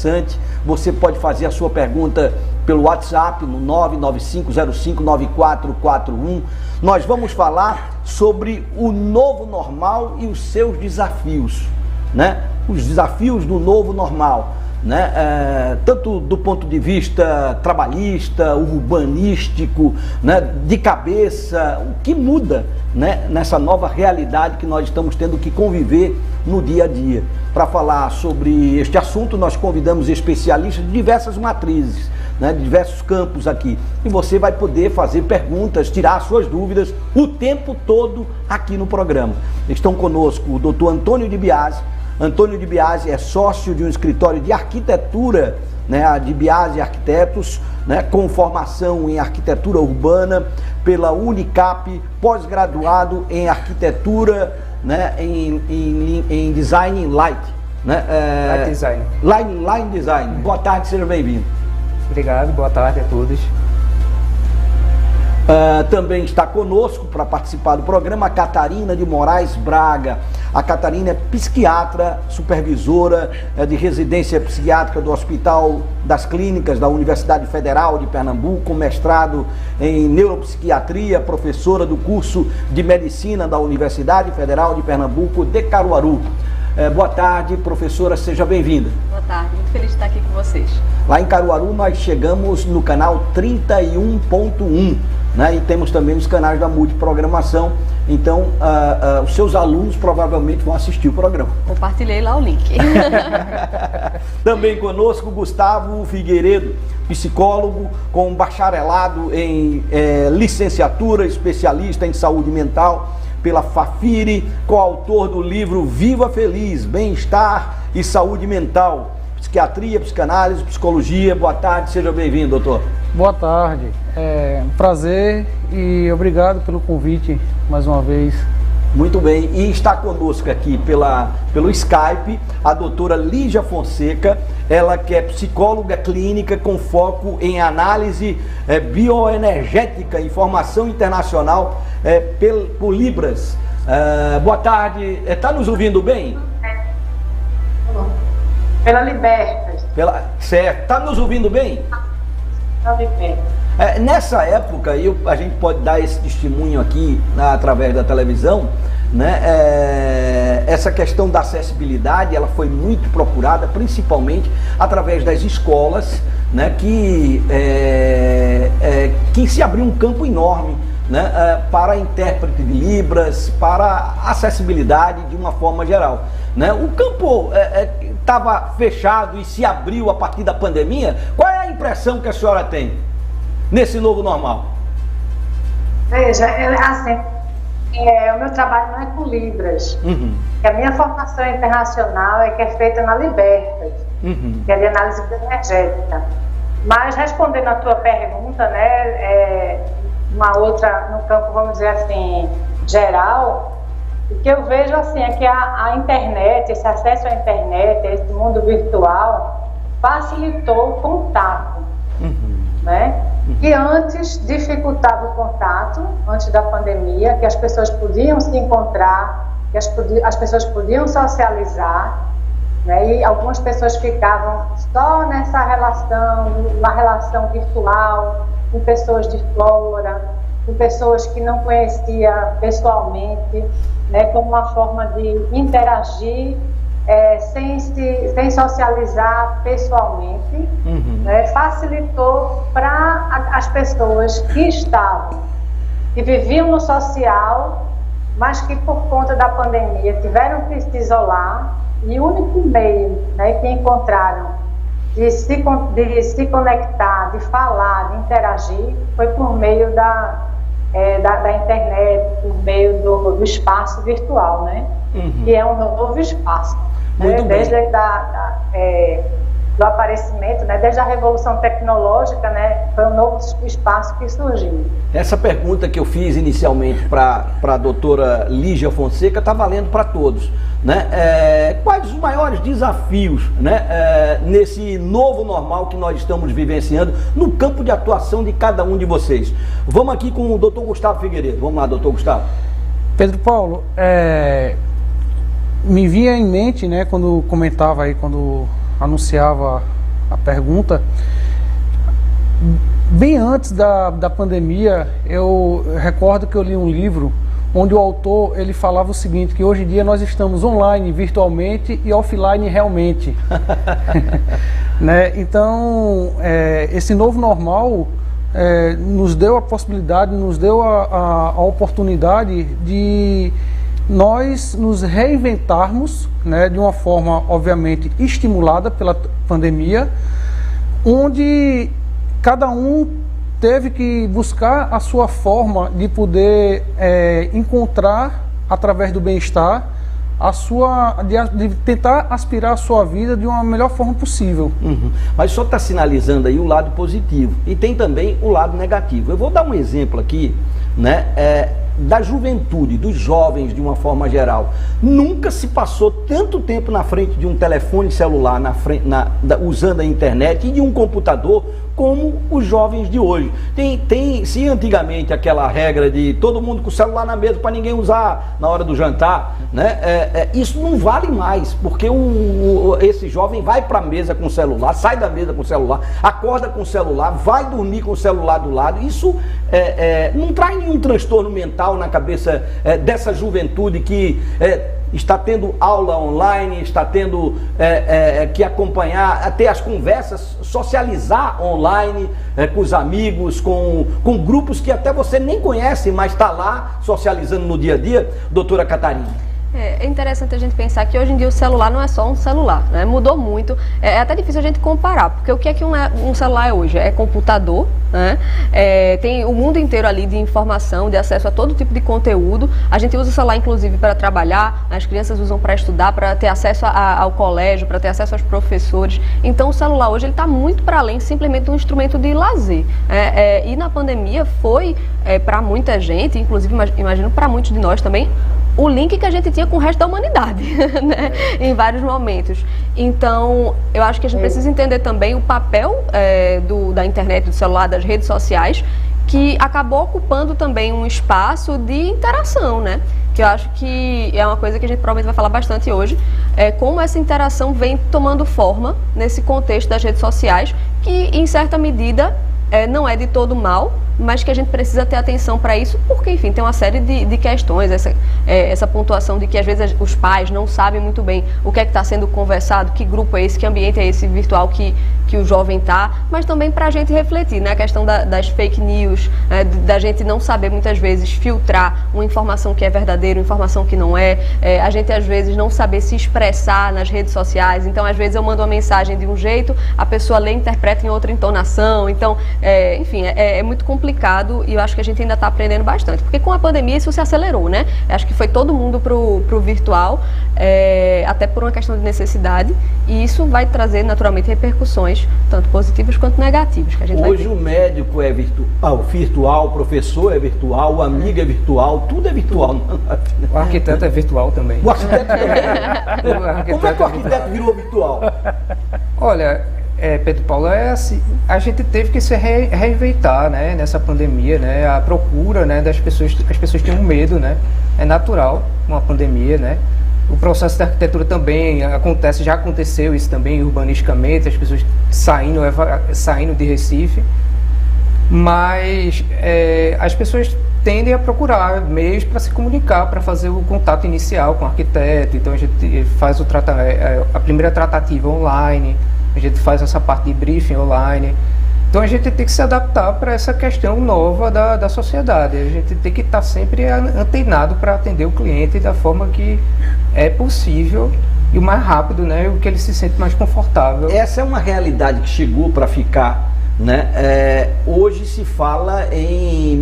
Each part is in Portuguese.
interessante. Você pode fazer a sua pergunta pelo WhatsApp no 995059441. Nós vamos falar sobre o novo normal e os seus desafios, né? Os desafios do novo normal, né? Tanto do ponto de vista trabalhista, urbanístico, né? De cabeça, o que muda, né? Nessa nova realidade que nós estamos tendo que conviver no dia a dia. Para falar sobre este assunto, nós convidamos especialistas de diversas matrizes, né, de diversos campos aqui. E você vai poder fazer perguntas, tirar suas dúvidas o tempo todo aqui no programa. Estão conosco o doutor Antônio de Biasi. Antônio de Biasi é sócio de um escritório de arquitetura, né, a de Biasi Arquitetos, né, com formação em arquitetura urbana pela Unicap, pós-graduado em arquitetura, né, em design light, né, Light design. Line design. Boa tarde, seja bem-vindo. Obrigado, boa tarde a todos. Também está conosco para participar do programa a Catarina de Moraes Braga. A Catarina é psiquiatra, supervisora de residência psiquiátrica do Hospital das Clínicas da Universidade Federal de Pernambuco, mestrado em neuropsiquiatria, professora do curso de medicina da Universidade Federal de Pernambuco de Caruaru. Boa tarde, professora, seja bem-vinda. Boa tarde, muito feliz de estar aqui com vocês. Lá em Caruaru nós chegamos no canal 31.1, né? E temos também os canais da multiprogramação, então os seus alunos provavelmente vão assistir o programa. Compartilhei lá o link. Também conosco Gustavo Figueiredo, psicólogo com bacharelado em licenciatura, especialista em saúde mental pela Fafiri, coautor do livro Viva Feliz, Bem-Estar e Saúde Mental, Psiquiatria, Psicanálise, Psicologia. Boa tarde, seja bem-vindo, doutor. Boa tarde, é um prazer e obrigado pelo convite mais uma vez. Muito bem, e está conosco aqui pelo Skype a doutora Lígia Fonseca, ela que é psicóloga clínica com foco em análise bioenergética e formação internacional por Libras. Boa tarde, está nos ouvindo bem? Pela Libertas. Certo, está nos ouvindo bem? Nessa época, a gente pode dar esse testemunho aqui através da televisão, né? Essa questão da acessibilidade, ela foi muito procurada, principalmente através das escolas, né? Que se abriu um campo enorme, né? Para intérprete de Libras, para acessibilidade de uma forma geral, né? O campo estava fechado e se abriu a partir da pandemia. Qual é a impressão que a senhora tem nesse novo normal? Veja, assim, o meu trabalho não é com Libras. Uhum. A minha formação internacional que é feita na Libertas, uhum, que é de análise energética. Mas respondendo a tua pergunta, né, uma outra no campo, vamos dizer assim, geral, o que eu vejo assim é que a internet, esse acesso à internet, esse mundo virtual, facilitou o contato, né? Que antes dificultava o contato, antes da pandemia, que as pessoas podiam se encontrar, que as pessoas podiam socializar, né? E algumas pessoas ficavam só nessa relação, uma relação virtual, com pessoas de fora, com pessoas que não conhecia pessoalmente, né, como uma forma de interagir sem socializar pessoalmente, né, facilitou para as pessoas que viviam no social, mas que por conta da pandemia tiveram que se isolar, e o único meio, né, que encontraram de se conectar, de falar, de interagir, foi por meio da internet, por meio do espaço virtual, né? Que é um novo espaço, né? Desde do aparecimento, né? Desde a revolução tecnológica, né? Foi um novo espaço que surgiu. Essa pergunta que eu fiz inicialmente para a doutora Lígia Fonseca está valendo para todos, né? Quais os maiores desafios, né? Nesse novo normal que nós estamos vivenciando no campo de atuação de cada um de vocês? Vamos aqui com o doutor Gustavo Figueiredo. Vamos lá, doutor Gustavo. Pedro Paulo, me vinha em mente, né, quando comentava aí, quando anunciava a pergunta, bem antes da pandemia, eu recordo que eu li um livro onde o autor ele falava o seguinte, que hoje em dia nós estamos online virtualmente e offline realmente. Né? Então, esse novo normal nos deu a possibilidade, nos deu a oportunidade de nós nos reinventarmos, né, de uma forma, obviamente, estimulada pela pandemia, onde cada um teve que buscar a sua forma de poder encontrar, através do bem-estar, de tentar aspirar a sua vida de uma melhor forma possível. Uhum. Mas só está sinalizando aí o lado positivo e tem também o lado negativo. Eu vou dar um exemplo aqui, né, da juventude, dos jovens de uma forma geral. Nunca se passou tanto tempo na frente de um telefone celular, usando a internet e de um computador como os jovens de hoje. Se antigamente aquela regra de todo mundo com o celular na mesa para ninguém usar na hora do jantar, né? Isso não vale mais, porque esse jovem vai para a mesa com o celular, sai da mesa com o celular, acorda com o celular, vai dormir com o celular do lado. Isso não traz nenhum transtorno mental na cabeça dessa juventude que está tendo aula online, está tendo que acompanhar, até as conversas, socializar online com os amigos, com grupos que até você nem conhece, mas está lá socializando no dia a dia, doutora Catarina. É interessante a gente pensar que hoje em dia o celular não é só um celular, né? Mudou muito, é até difícil a gente comparar, porque o que é que um celular é hoje? É computador, né? Tem o mundo inteiro ali de informação, de acesso a todo tipo de conteúdo. A gente usa o celular inclusive para trabalhar, as crianças usam para estudar, para ter acesso ao colégio, para ter acesso aos professores. Então o celular hoje está muito para além simplesmente de um instrumento de lazer. E na pandemia foi, para muita gente, inclusive imagino para muitos de nós também, o link que a gente tinha com o resto da humanidade, né? Em vários momentos. Então, eu acho que a gente precisa entender também o papel da internet, do celular, das redes sociais, que acabou ocupando também um espaço de interação, né? Que eu acho que é uma coisa que a gente provavelmente vai falar bastante hoje, como essa interação vem tomando forma nesse contexto das redes sociais, que em certa medida não é de todo mal, mas que a gente precisa ter atenção para isso, porque, enfim, tem uma série de questões, essa pontuação de que às vezes os pais não sabem muito bem o que é que está sendo conversado, que grupo é esse, que ambiente é esse virtual que o jovem está, mas também para a gente refletir, né? A questão das fake news, da gente não saber muitas vezes filtrar uma informação que é verdadeira, uma informação que não é, a gente às vezes não saber se expressar nas redes sociais. Então às vezes eu mando uma mensagem de um jeito, a pessoa lê e interpreta em outra entonação. Então, enfim, é muito complicado e eu acho que a gente ainda está aprendendo bastante, porque com a pandemia isso se acelerou, né? Eu acho que foi todo mundo pro virtual, até por uma questão de necessidade, e isso vai trazer naturalmente repercussões tanto positivas quanto negativas. Que a gente hoje o médico é virtual, o professor é virtual, o amigo é virtual, tudo é virtual. O arquiteto é virtual também. O arquiteto também. Como é que o arquiteto virou virtual? Olha, Pedro Paulo, assim, a gente teve que se reinventar, né, nessa pandemia, né, a procura, né, das pessoas, as pessoas tinham medo, né, é natural uma pandemia, né. O processo da arquitetura também acontece, já aconteceu isso também urbanisticamente, as pessoas saindo de Recife, mas as pessoas tendem a procurar meios para se comunicar, para fazer o contato inicial com o arquiteto. Então a gente faz a primeira tratativa online, a gente faz essa parte de briefing online. Então a gente tem que se adaptar para essa questão nova da sociedade. A gente tem que estar sempre antenado para atender o cliente da forma que é possível e o mais rápido, né, o que ele se sente mais confortável. Essa é uma realidade que chegou para ficar, né? Hoje se fala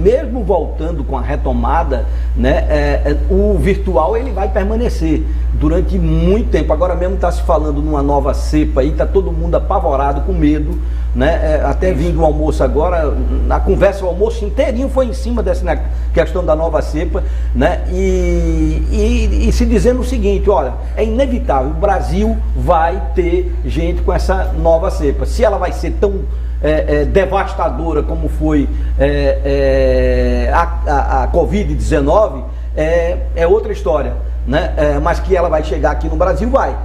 mesmo voltando com a retomada, né, o virtual ele vai permanecer durante muito tempo. Agora mesmo está se falando numa nova cepa aí, está todo mundo apavorado, com medo, né? Até vindo o almoço agora, na conversa, o almoço inteirinho foi em cima dessa questão da nova cepa, né? E se dizendo o seguinte, olha, é inevitável, o Brasil vai ter gente com essa nova cepa. Se ela vai ser tão devastadora como foi a Covid-19, é outra história, né? Mas que ela vai chegar aqui no Brasil, vai.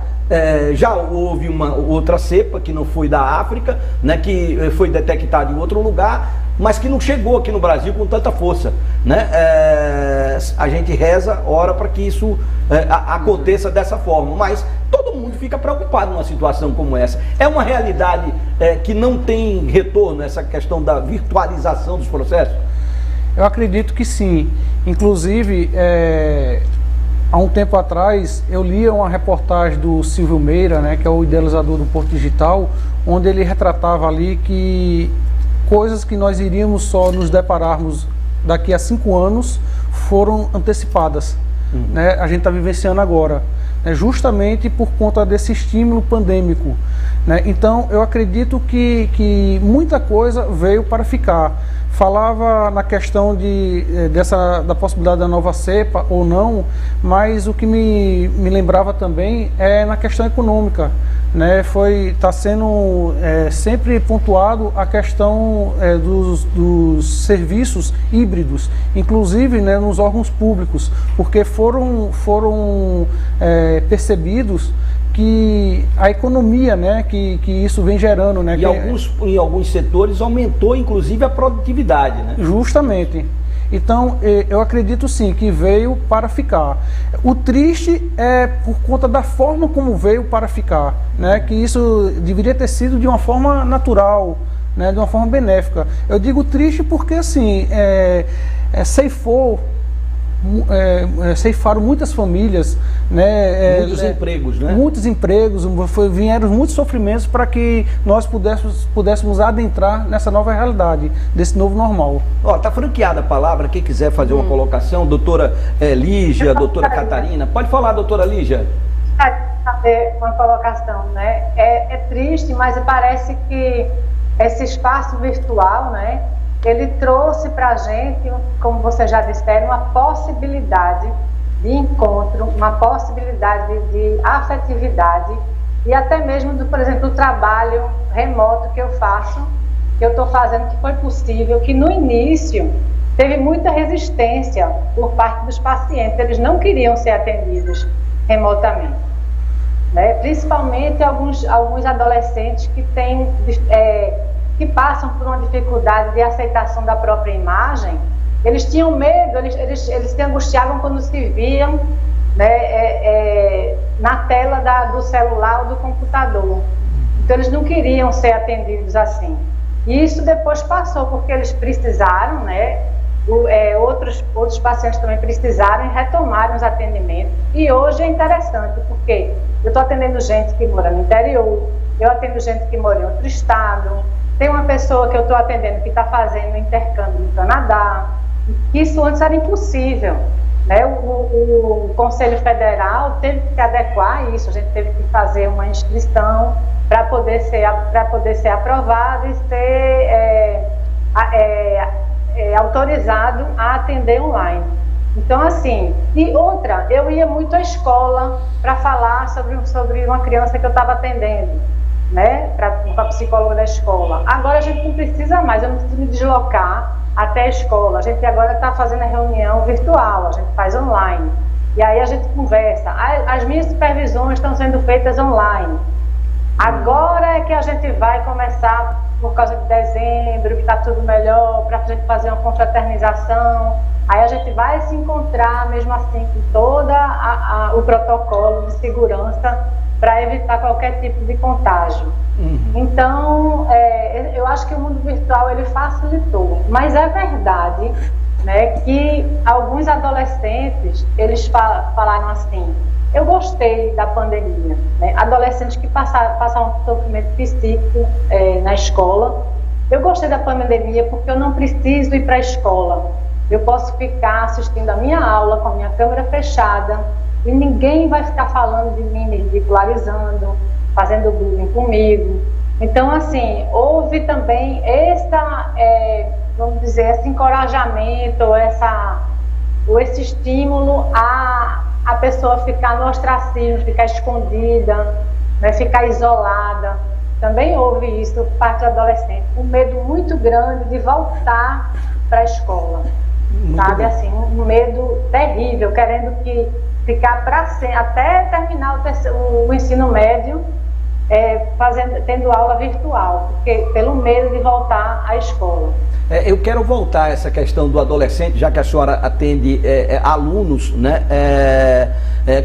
Já houve uma outra cepa que não foi da África, né, que foi detectada em outro lugar, mas que não chegou aqui no Brasil com tanta força, né? A gente reza, ora para que isso aconteça dessa forma, mas todo mundo fica preocupado numa situação como essa. É uma realidade que não tem retorno, essa questão da virtualização dos processos? Eu acredito que sim. Inclusive, há um tempo atrás, eu li uma reportagem do Silvio Meira, né, que é o idealizador do Porto Digital, onde ele retratava ali que coisas que nós iríamos só nos depararmos daqui a 5 anos foram antecipadas. Né? A gente está vivenciando agora, né? Justamente por conta desse estímulo pandêmico. Né? Então, eu acredito que muita coisa veio para ficar. Falava na questão da possibilidade da nova cepa ou não, mas o que me lembrava também é na questão econômica. Né, está sendo sempre pontuado a questão dos serviços híbridos, inclusive, né, nos órgãos públicos, porque foram percebidos que a economia, né, que isso vem gerando, né, em alguns setores aumentou inclusive a produtividade, né? Justamente. Então, eu acredito sim que veio para ficar. O triste é por conta da forma como veio para ficar, né? Que isso deveria ter sido de uma forma natural, né? De uma forma benéfica. Eu digo triste porque, assim, ceifaram muitas famílias, né? Muitos empregos, né? Muitos empregos, vieram muitos sofrimentos para que nós pudéssemos adentrar nessa nova realidade, desse novo normal. Tá franqueada a palavra, quem quiser fazer uma colocação, doutora Lígia, doutora Catarina, pode falar, doutora Lígia. Fazer uma colocação, né? É triste, mas parece que esse espaço virtual, né? Ele trouxe para a gente, como vocês já disseram, uma possibilidade de encontro, uma possibilidade de afetividade e até mesmo, por exemplo, do trabalho remoto que eu faço, que eu estou fazendo, que foi possível, que no início teve muita resistência por parte dos pacientes, eles não queriam ser atendidos remotamente, né? Principalmente alguns adolescentes que têm... que passam por uma dificuldade de aceitação da própria imagem, eles tinham medo, eles se angustiavam quando se viam, né, na tela do celular ou do computador. Então eles não queriam ser atendidos assim. E isso depois passou, porque eles precisaram, né, outros pacientes também precisaram e retomaram os atendimentos. E hoje é interessante, porque eu estou atendendo gente que mora no interior, eu atendo gente que mora em outro estado. Tem uma pessoa que eu estou atendendo que está fazendo intercâmbio no Canadá. Isso antes era impossível, né? O Conselho Federal teve que se adequar a isso. A gente teve que fazer uma inscrição para poder ser aprovado e ser autorizado a atender online. Então, assim, e outra, eu ia muito à escola para falar sobre uma criança que eu estava atendendo, né, para a psicóloga da escola. Agora a gente não precisa mais, eu não preciso me deslocar até a escola. A gente agora está fazendo a reunião virtual, a gente faz online. E aí a gente conversa. As minhas supervisões estão sendo feitas online. Agora é que a gente vai começar, por causa de dezembro, que está tudo melhor, para a gente fazer uma confraternização. Aí a gente vai se encontrar, mesmo assim, com todo o protocolo de segurança para evitar qualquer tipo de contágio. Então, eu acho que o mundo virtual ele facilitou, mas é verdade, né, que alguns adolescentes, eles falaram assim, eu gostei da pandemia, né? Adolescentes que passaram um sofrimento psíquico na escola, eu gostei da pandemia porque eu não preciso ir para a escola, eu posso ficar assistindo a minha aula com a minha câmera fechada, e ninguém vai ficar falando de mim, me ridicularizando, fazendo bullying comigo. Então, assim, houve também vamos dizer, esse encorajamento, esse estímulo a pessoa ficar no ostracismo, ficar escondida, né, ficar isolada. Também houve isso por parte do adolescente, um medo muito grande de voltar para a escola. Sabe, assim, um medo terrível, querendo que ficar até terminar o ensino médio, tendo aula virtual, pelo medo de voltar à escola. Eu quero voltar a essa questão do adolescente, já que a senhora atende alunos, né?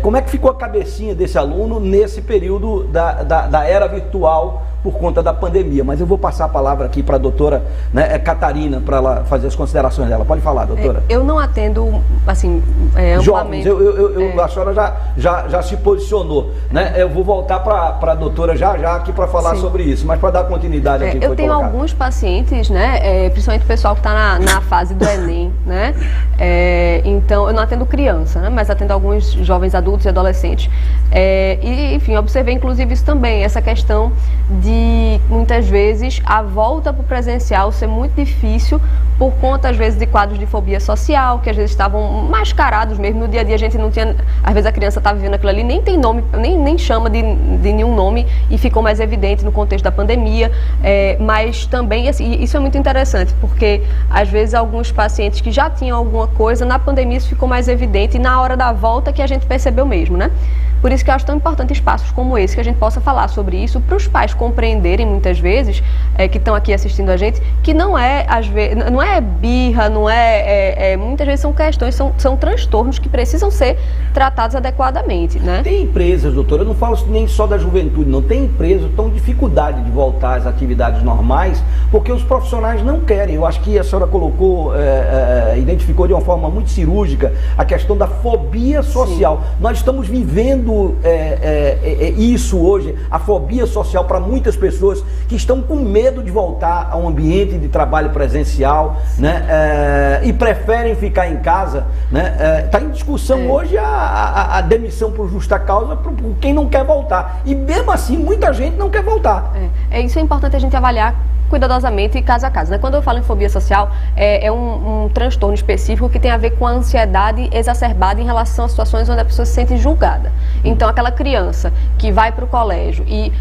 Como é que ficou a cabecinha desse aluno nesse período da era virtual por conta da pandemia? Mas eu vou passar a palavra aqui para a doutora, né, Catarina, para ela fazer as considerações dela. Pode falar, doutora. Eu não atendo, assim, jovens, a senhora já se posicionou, né? Eu vou voltar para a doutora já aqui para falar sobre isso, mas para dar continuidade aqui. Eu tenho alguns pacientes, né, principalmente o pessoal que está na fase do Enem, né? Então, eu não atendo criança, né, mas atendo alguns jovens adultos e adolescentes. E, enfim, observei inclusive isso também, essa questão de, muitas vezes, a volta para o presencial ser muito difícil por conta, às vezes, de quadros de fobia social, que às vezes estavam mascarados mesmo. No dia a dia a gente não tinha, às vezes a criança está vivendo aquilo ali, nem tem nome, nem chama de nenhum nome, e ficou mais evidente no contexto da pandemia. Mas também, assim, isso é muito interessante, porque às vezes alguns pacientes que já tinham alguma coisa, na pandemia isso ficou mais evidente, e na hora da volta que a gente percebeu mesmo, né? Por isso que eu acho tão importante espaços como esse, que a gente possa falar sobre isso, para os pais compreenderem muitas vezes, que estão aqui assistindo a gente, que não é birra, muitas vezes são questões, são transtornos que precisam ser tratados adequadamente, né? Tem empresas, doutora, eu não falo nem só da juventude, não, tem empresas que estão com dificuldade de voltar às atividades normais, porque os profissionais não querem. Eu acho que a senhora colocou, identificou de uma forma muito cirúrgica a questão da fobia social. Sim. Nós estamos vivendo isso hoje, a fobia social, para muitas pessoas que estão com medo de voltar a um ambiente de trabalho presencial, né? E preferem ficar em casa, né? Está em discussão hoje a demissão por justa causa por quem não quer voltar, e mesmo assim muita gente não quer voltar. Isso é importante a gente avaliar cuidadosamente e caso a caso, né? Quando eu falo em fobia social, é um transtorno específico que tem a ver com a ansiedade exacerbada em relação a situações onde a pessoa se sente julgada. Então, aquela criança que vai para o colégio e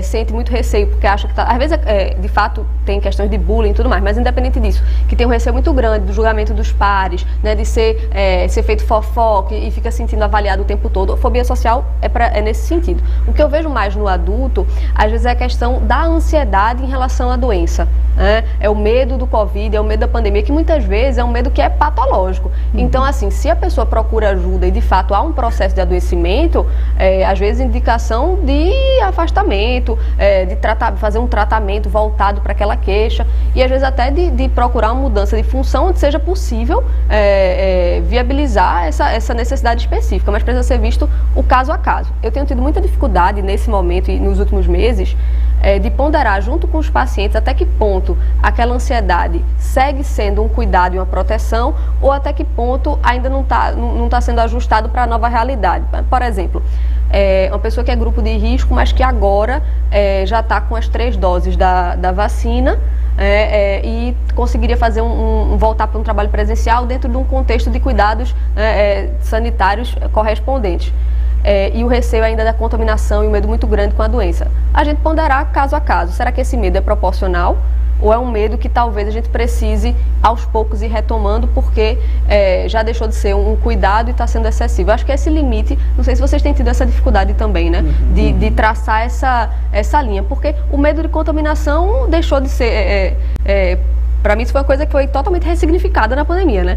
sente muito receio, porque acha que às vezes, de fato, tem questões de bullying e tudo mais, mas independente disso, que tem um receio muito grande do julgamento dos pares, né, de ser feito fofoca e fica se sentindo avaliado o tempo todo. A fobia social é nesse sentido. O que eu vejo mais no adulto, às vezes, é a questão da ansiedade em relação à doença. Né? É o medo do Covid, é o medo da pandemia, que muitas vezes é um medo que é patológico. Então, assim, se a pessoa procura ajuda e de fato há um processo de adoecimento, às vezes indicação de afastamento, de fazer um tratamento voltado para aquela queixa, e às vezes até de procurar uma mudança de função onde seja possível viabilizar essa necessidade específica, mas precisa ser visto o caso a caso. Eu tenho tido muita dificuldade nesse momento e nos últimos meses de ponderar junto com os pacientes até que ponto aquela ansiedade segue sendo um cuidado e uma proteção, ou até que ponto ainda não tá sendo ajustado para a nova realidade. Por exemplo, uma pessoa que é grupo de risco, mas que agora já está com as 3 doses da vacina, e conseguiria fazer voltar para um trabalho presencial dentro de um contexto de cuidados sanitários correspondentes. E o receio ainda da contaminação e o medo muito grande com a doença. A gente ponderar caso a caso. Será que esse medo é proporcional? Ou é um medo que talvez a gente precise aos poucos ir retomando, porque já deixou de ser um cuidado e está sendo excessivo? Eu acho que esse limite, não sei se vocês têm tido essa dificuldade também, né? De traçar essa linha, porque o medo de contaminação deixou de ser... Para mim isso foi uma coisa que foi totalmente ressignificada na pandemia, né?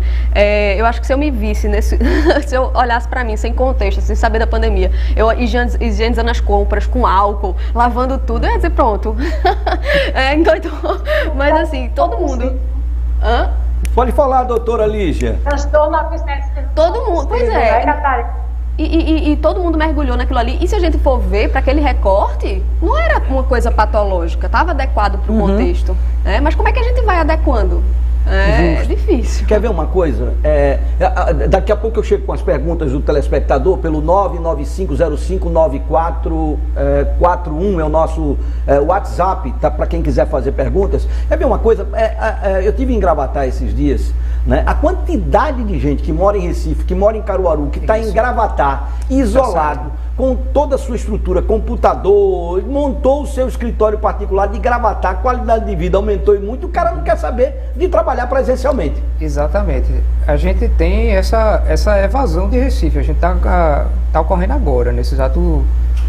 Eu acho que se eu me visse se eu olhasse para mim sem contexto, sem saber da pandemia, eu higienizando as compras com álcool, lavando tudo, eu ia dizer pronto. Então, mas assim, todo mundo... Hã? Pode falar, doutora Lígia. Transtorno abstinência. Todo mundo, pois é. E todo mundo mergulhou naquilo ali. E se a gente for ver para aquele recorte, não era uma coisa patológica, estava adequado para o contexto. Mas como é que a gente vai adequando? É difícil. Quer ver uma coisa? Daqui a pouco eu chego com as perguntas do telespectador pelo 995059441, é o nosso WhatsApp, tá, para quem quiser fazer perguntas. Quer ver uma coisa? Eu tive em Gravatá esses dias, né? A quantidade de gente que mora em Recife, que mora em Caruaru, que está em Gravatá, isolado, com toda a sua estrutura, computador, montou o seu escritório particular de Gravatá, a qualidade de vida aumentou e muito, o cara não quer saber de trabalhar presencialmente. Exatamente. A gente tem essa evasão de Recife, a gente está ocorrendo agora, nesse exato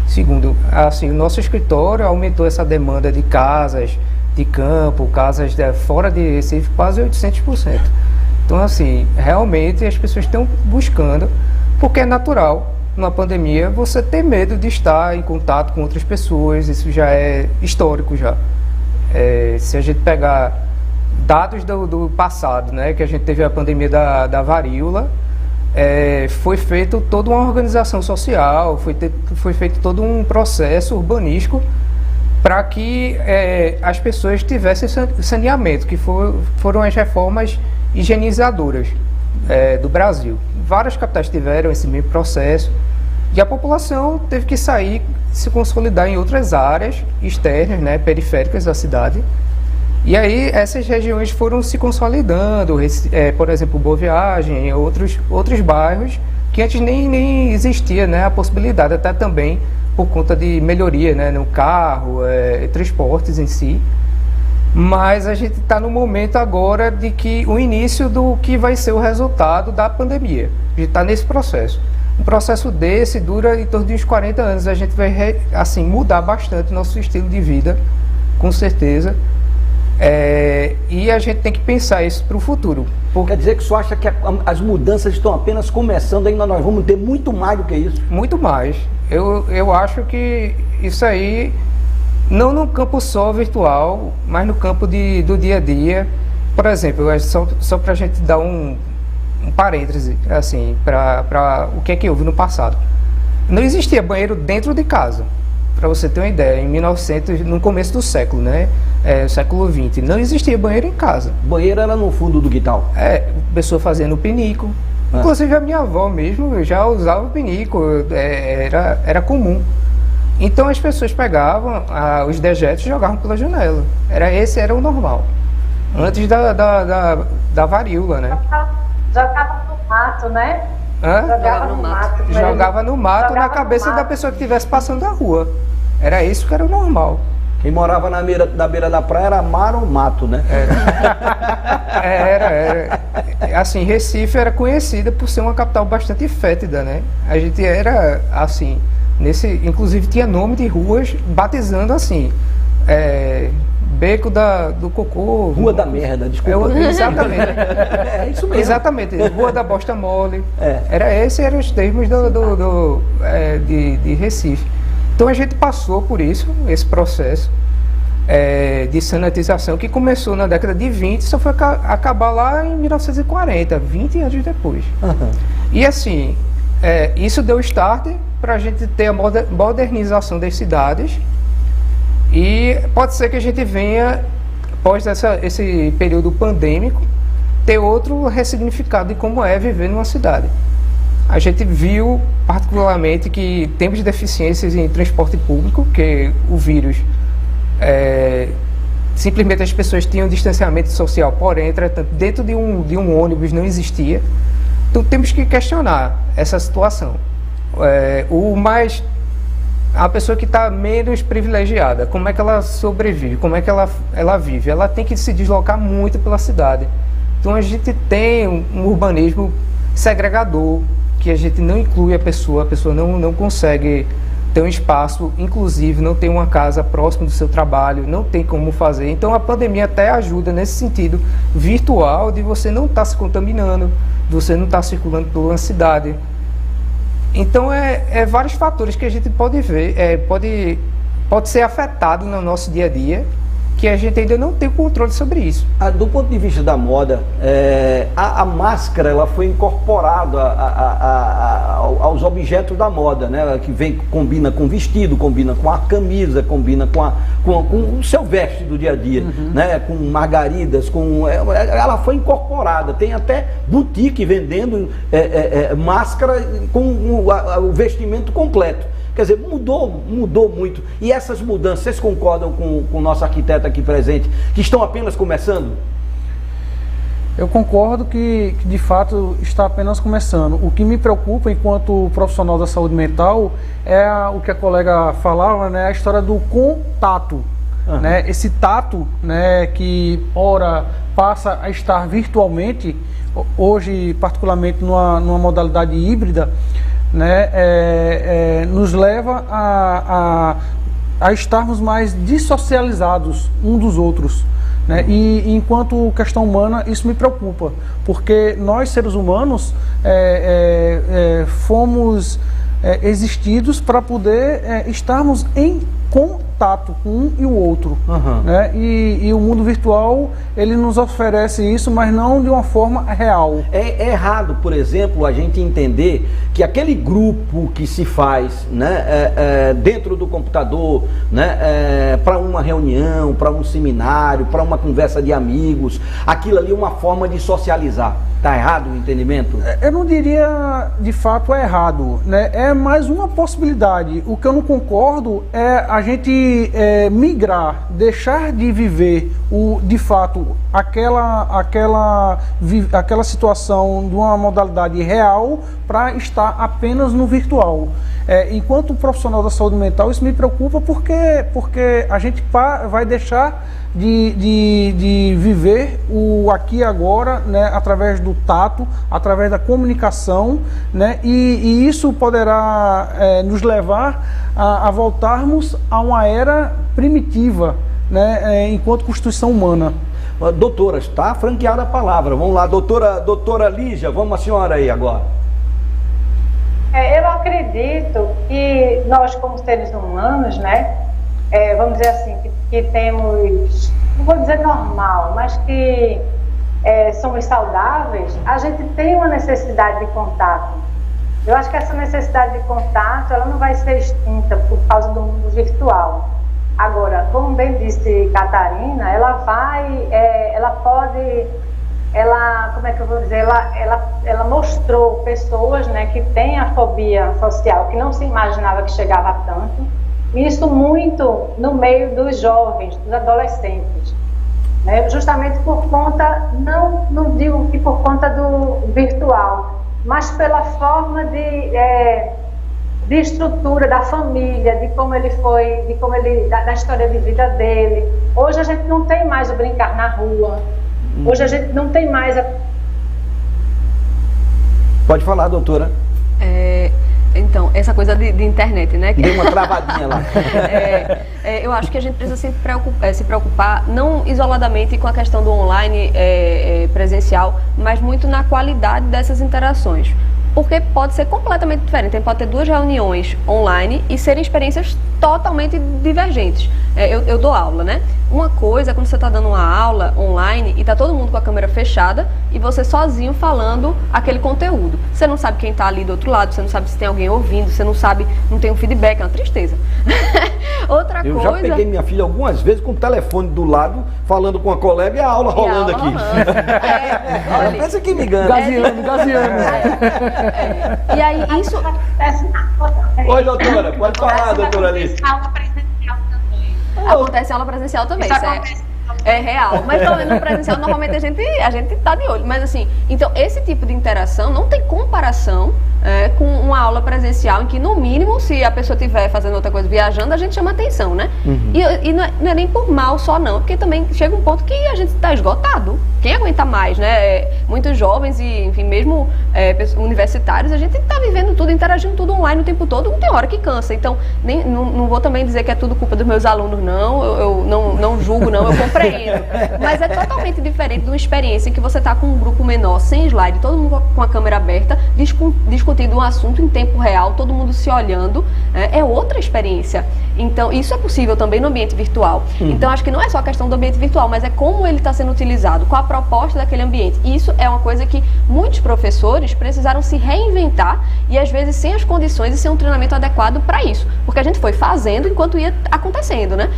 segundo. Assim, o nosso escritório aumentou essa demanda de casas de campo, casas fora de Recife, quase 800%. Então, assim, realmente as pessoas estão buscando, porque é natural, numa pandemia, você ter medo de estar em contato com outras pessoas, isso já é histórico já. Se a gente pegar dados do passado, né, que a gente teve a pandemia da varíola, foi feito toda uma organização social, foi feito todo um processo urbanístico para que as pessoas tivessem saneamento, que foram as reformas higienizadoras do Brasil. Várias capitais tiveram esse mesmo processo e a população teve que sair, se consolidar em outras áreas externas, né, periféricas da cidade. E aí essas regiões foram se consolidando, por exemplo, Boa Viagem e outros bairros que antes nem existia, né, a possibilidade, até também por conta de melhoria, né, no carro, transportes em si. Mas a gente está no momento agora de que o início do que vai ser o resultado da pandemia. A gente está nesse processo. Um processo desse dura em torno de uns 40 anos. A gente vai assim, mudar bastante nosso estilo de vida, com certeza. E a gente tem que pensar isso para o futuro. Quer dizer que o senhor acha que as mudanças estão apenas começando, ainda nós vamos ter muito mais do que isso? Muito mais. Eu acho que isso aí, não no campo só virtual, mas no campo do dia a dia. Por exemplo, só para a gente dar um parêntese, assim, para o que é que houve no passado. Não existia banheiro dentro de casa. Para você ter uma ideia, em 1900, no começo do século, né? Século XX, não existia banheiro em casa. Banheiro era no fundo do quintal? Pessoa fazia no pinico. Inclusive a minha avó mesmo já usava o pinico, era comum. Então as pessoas pegavam os dejetos e jogavam pela janela. Esse era o normal. Antes da varíola, né? Jogava no mato, né? Jogava no mato na cabeça da pessoa que estivesse passando da rua. Era isso que era o normal. Quem morava na beira da praia era mar ou mato, né? Era. Assim, Recife era conhecida por ser uma capital bastante fétida, né? A gente era, assim, inclusive tinha nome de ruas batizando assim, Beco do Cocô. Rua da Merda, desculpa. Exatamente. É isso mesmo. Exatamente. Rua da Bosta Mole. Esses eram os termos de Recife. Então a gente passou por esse processo de sanitização que começou na década de 20 e só foi acabar lá em 1940, 20 anos depois. Uhum. E assim, isso deu start para a gente ter a modernização das cidades. E pode ser que a gente venha, após esse período pandêmico, ter outro ressignificado de como é viver numa cidade. A gente viu, particularmente, que temos deficiências em transporte público, que o vírus, simplesmente as pessoas tinham distanciamento social, porém, entretanto, dentro de um ônibus não existia. Então temos que questionar essa situação. A pessoa que está menos privilegiada, como é que ela sobrevive, como é que ela vive? Ela tem que se deslocar muito pela cidade. Então a gente tem um urbanismo segregador, que a gente não inclui a pessoa não consegue ter um espaço, inclusive não tem uma casa próxima do seu trabalho, não tem como fazer. Então a pandemia até ajuda nesse sentido virtual de você não estar se contaminando, de você não estar circulando pela cidade. Então vários fatores que a gente pode ver, pode ser afetado no nosso dia a dia, que a gente ainda não tem controle sobre isso. Do ponto de vista da moda, a máscara ela foi incorporada aos objetos da moda, né? Que combina com vestido, combina com a camisa, combina com o seu veste do dia a dia, né? Com margaridas, ela foi incorporada. Tem até boutique vendendo máscara com o vestimento completo. Quer dizer, mudou muito. E essas mudanças, vocês concordam com o nosso arquiteto aqui presente, que estão apenas começando? Eu concordo que de fato está apenas começando. O que me preocupa enquanto profissional da saúde mental é o que a colega falava, né, a história do contato. Né, esse tato, né, que ora passa a estar virtualmente, hoje particularmente numa modalidade híbrida, né, nos leva a estarmos mais dissocializados uns dos outros. Né? E enquanto questão humana, isso me preocupa, porque nós, seres humanos, fomos existidos para poder estarmos em contato com um e o outro. Né? E o mundo virtual, ele nos oferece isso, mas não de uma forma real. É errado, por exemplo, a gente entender que aquele grupo que se faz, né, dentro do computador, né, para uma reunião, para um seminário, para uma conversa de amigos, aquilo ali é uma forma de socializar. Está errado o entendimento? Eu não diria de fato errado, né? É mais uma possibilidade. O que eu não concordo é a gente migrar, deixar de viver de fato aquela situação de uma modalidade real para estar apenas no virtual. Enquanto profissional da saúde mental, isso me preocupa porque a gente vai deixar de viver o aqui e agora, né, através do tato, através da comunicação, né, e isso poderá nos levar a voltarmos a uma era primitiva, né, enquanto constituição humana. Doutora, está franqueada a palavra. Vamos lá, doutora Lígia, vamos a senhora aí agora. Eu acredito que nós, como seres humanos, né, vamos dizer assim, que temos, não vou dizer normal, mas que somos saudáveis, a gente tem uma necessidade de contato. Eu acho que essa necessidade de contato, ela não vai ser extinta por causa do mundo virtual. Agora, como bem disse Catarina, como é que eu vou dizer, ela mostrou pessoas, né, que têm a fobia social, que não se imaginava que chegava a tanto, isso muito no meio dos jovens, dos adolescentes, né, justamente por conta, não digo que por conta do virtual, mas pela forma de estrutura da família, de como ele foi, da história de vida dele. Hoje a gente não tem mais o brincar na rua, hoje a gente não tem mais Pode falar, doutora. Então, essa coisa de internet, né? Deu uma travadinha lá. Eu acho que a gente precisa se preocupar, não isoladamente com a questão do online presencial, mas muito na qualidade dessas interações. Porque pode ser completamente diferente. Pode ter 2 reuniões online e serem experiências totalmente divergentes. Eu dou aula, né? Uma coisa é quando você está dando uma aula online e está todo mundo com a câmera fechada e você sozinho falando aquele conteúdo. Você não sabe quem está ali do outro lado, você não sabe se tem alguém ouvindo, você não sabe, não tem um feedback, é uma tristeza. Eu já peguei minha filha algumas vezes com o telefone do lado, falando com a colega e a aula rolando aqui. Olha, pensa que me engana. Gazeando. E aí, isso... Oi, doutora, pode falar, doutora Alice. Acontece aula presencial também, isso é real. Mas no presencial, normalmente a gente tá de olho. Mas assim, então esse tipo de interação não tem comparação com uma aula presencial em que, no mínimo, se a pessoa estiver fazendo outra coisa, viajando, a gente chama atenção, né? E não é nem por mal só, não, porque também chega um ponto que a gente está esgotado. Quem aguenta mais, né? Muitos jovens e, enfim, mesmo universitários, a gente está vivendo tudo, interagindo tudo online o tempo todo, não tem hora que cansa. Então, não vou também dizer que é tudo culpa dos meus alunos, não. Eu não julgo, não, eu compreendo. Mas é totalmente diferente de uma experiência em que você está com um grupo menor, sem slide, todo mundo com a câmera aberta, discutindo um assunto em tempo real, todo mundo se olhando, é outra experiência. Então, isso é possível também no ambiente virtual. Então, acho que não é só a questão do ambiente virtual, mas é como ele está sendo utilizado, qual a proposta daquele ambiente. E isso é uma coisa que muitos professores precisaram se reinventar e, às vezes, sem as condições e sem um treinamento adequado para isso. Porque a gente foi fazendo enquanto ia acontecendo, né?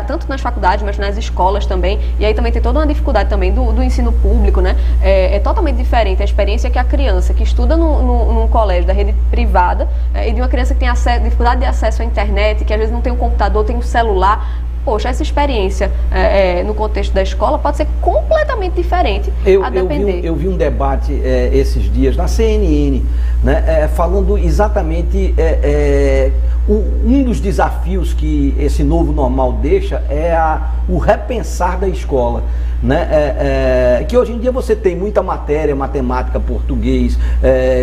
Tanto nas faculdades, mas nas escolas também. E aí também tem toda uma dificuldade também do ensino público, né? É totalmente diferente a experiência que a criança que estuda num colégio da rede privada e de uma criança que tem dificuldade de acesso à internet, que às vezes não tem um computador, tem um celular, poxa, essa experiência no contexto da escola pode ser completamente diferente a depender. Eu vi um debate esses dias na CNN, né, falando exatamente um dos desafios que esse novo normal deixa é o repensar da escola. Né? Que hoje em dia você tem muita matéria, matemática, português,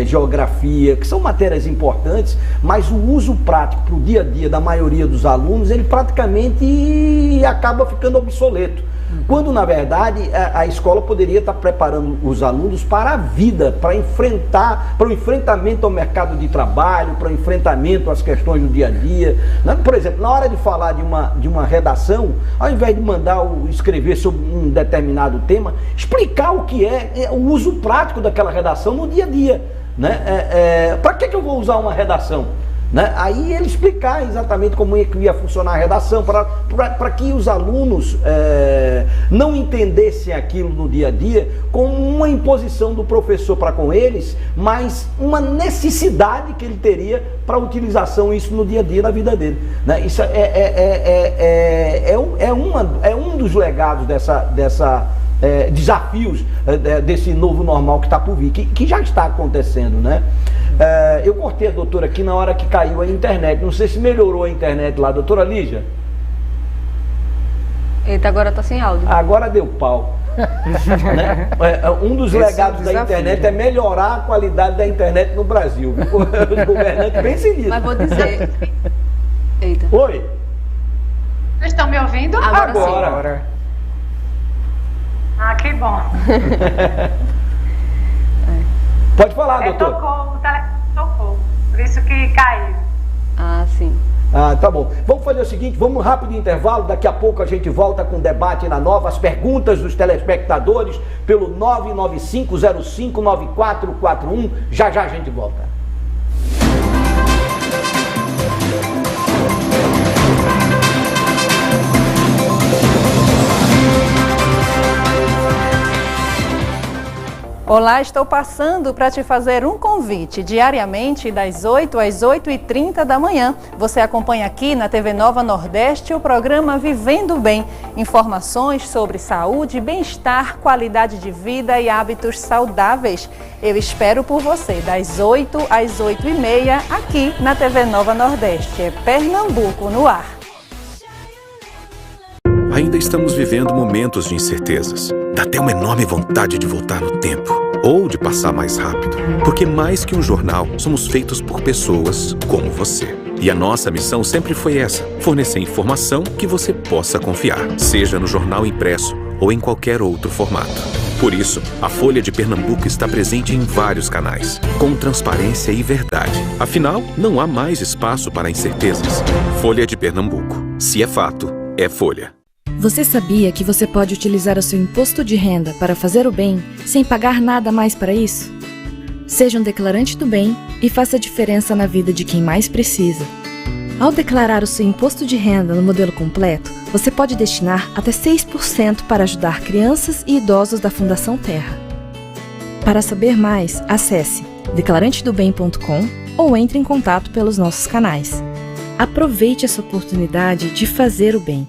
geografia, que são matérias importantes, mas o uso prático para o dia a dia da maioria dos alunos, ele praticamente acaba ficando obsoleto. Quando, na verdade, a escola poderia estar preparando os alunos para a vida, para o enfrentamento ao mercado de trabalho, para o enfrentamento às questões do dia a dia. Por exemplo, na hora de falar de uma redação, ao invés de mandar escrever sobre um determinado tema, explicar o que é o uso prático daquela redação no dia a dia. Né? Para que eu vou usar uma redação? Né? Aí ele explicar exatamente como ia funcionar a redação, para que os alunos não entendessem aquilo no dia a dia como uma imposição do professor para com eles, mas uma necessidade que ele teria para utilização isso no dia a dia da vida dele. Né? Isso é um dos legados desafios desse novo normal que está por vir, que já está acontecendo, né? Eu cortei a doutora aqui na hora que caiu a internet. Não sei se melhorou a internet lá, doutora Lígia. Eita, agora tá sem áudio. Agora deu pau. Né? Um dos legados da internet é melhorar a qualidade da internet no Brasil. Os governantes pensem nisso. Mas vou dizer. Eita. Oi. Vocês estão me ouvindo? Agora. Ah, que bom. Pode falar, doutor. O telefone tocou, por isso que caiu. Ah, sim. Ah, tá bom. Vamos fazer o seguinte, vamos rápido intervalo, daqui a pouco a gente volta com o debate na Nova, as perguntas dos telespectadores pelo 995059441. Já a gente volta. Olá, estou passando para te fazer um convite. Diariamente, das 8 às 8h30 da manhã, você acompanha aqui na TV Nova Nordeste o programa Vivendo Bem. Informações sobre saúde, bem-estar, qualidade de vida e hábitos saudáveis. Eu espero por você, das 8 às 8h30, aqui na TV Nova Nordeste. É Pernambuco no ar. Ainda estamos vivendo momentos de incertezas. Dá até uma enorme vontade de voltar no tempo, ou de passar mais rápido. Porque mais que um jornal, somos feitos por pessoas como você. E a nossa missão sempre foi essa, fornecer informação que você possa confiar, seja no jornal impresso ou em qualquer outro formato. Por isso, a Folha de Pernambuco está presente em vários canais, com transparência e verdade. Afinal, não há mais espaço para incertezas. Folha de Pernambuco. Se é fato, é Folha. Você sabia que você pode utilizar o seu imposto de renda para fazer o bem sem pagar nada mais para isso? Seja um declarante do bem e faça a diferença na vida de quem mais precisa. Ao declarar o seu imposto de renda no modelo completo, você pode destinar até 6% para ajudar crianças e idosos da Fundação Terra. Para saber mais, acesse declarantedobem.com ou entre em contato pelos nossos canais. Aproveite essa oportunidade de fazer o bem.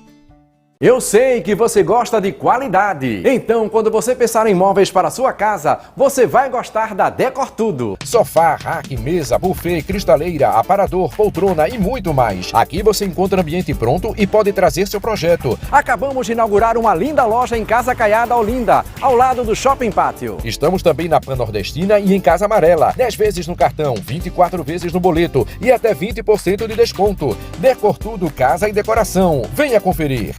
Eu sei que você gosta de qualidade. Então, quando você pensar em móveis para a sua casa, você vai gostar da Decor Tudo. Sofá, rack, mesa, buffet, cristaleira, aparador, poltrona e muito mais. Aqui você encontra ambiente pronto e pode trazer seu projeto. Acabamos de inaugurar uma linda loja em Casa Caiada, Olinda, ao lado do Shopping Pátio. Estamos também na Pan-Nordestina e em Casa Amarela. 10 vezes no cartão, 24 vezes no boleto e até 20% de desconto. Decor Tudo, casa e decoração. Venha conferir.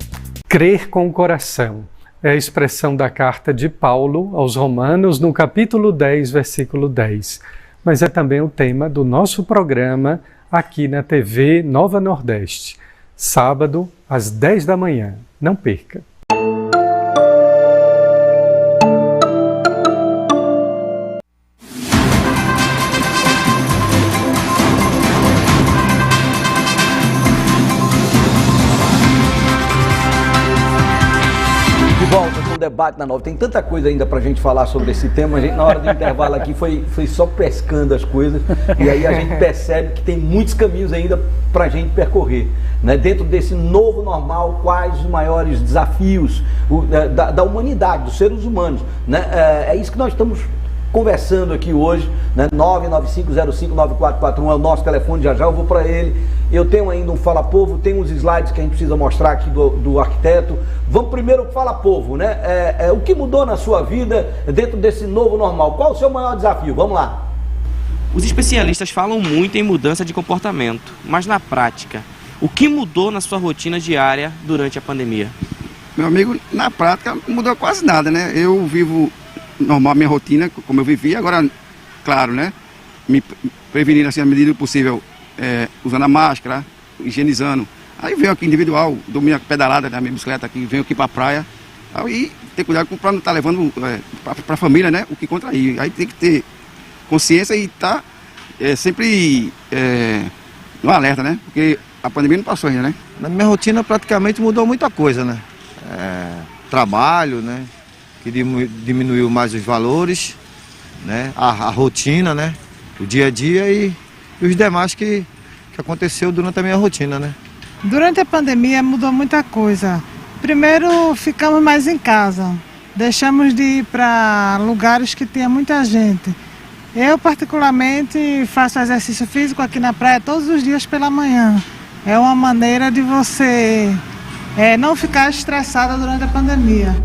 Crer com o coração é a expressão da carta de Paulo aos Romanos no capítulo 10, versículo 10. Mas é também o tema do nosso programa aqui na TV Nova Nordeste. Sábado, às 10 da manhã. Não perca! debate na 9. Tem tanta coisa ainda pra gente falar sobre esse tema. A gente, na hora do intervalo aqui, foi só pescando as coisas. E aí a gente percebe que tem muitos caminhos ainda pra gente percorrer. Né? Dentro desse novo normal, quais os maiores desafios da humanidade, dos seres humanos. Né? É isso que nós estamos conversando aqui hoje, né? 995059441 é o nosso telefone, já eu vou para ele. Eu tenho ainda um Fala Povo, tem uns slides que a gente precisa mostrar aqui do arquiteto. Vamos primeiro pro Fala Povo, né? O que mudou na sua vida dentro desse novo normal? Qual o seu maior desafio? Vamos lá. Os especialistas falam muito em mudança de comportamento, mas na prática, o que mudou na sua rotina diária durante a pandemia? Meu amigo, na prática não mudou quase nada, né? Eu vivo normal a minha rotina, como eu vivia, agora, claro, né? Me prevenindo assim, à medida do possível, usando a máscara, higienizando. Aí venho aqui individual, dou minha pedalada da minha bicicleta aqui, venho aqui pra praia. Aí tem cuidado para não estar levando para a família, né? O que contrair. Aí tem que ter consciência e estar sempre no alerta, né? Porque a pandemia não passou ainda, né? Na minha rotina praticamente mudou muita coisa, né? Trabalho, né? Que diminuiu mais os valores, né? A rotina, né? O dia a dia e os demais que aconteceu durante a minha rotina, né? Durante a pandemia mudou muita coisa. Primeiro, ficamos mais em casa. Deixamos de ir para lugares que tinha muita gente. Eu, particularmente, faço exercício físico aqui na praia todos os dias pela manhã. É uma maneira de você não ficar estressada durante a pandemia.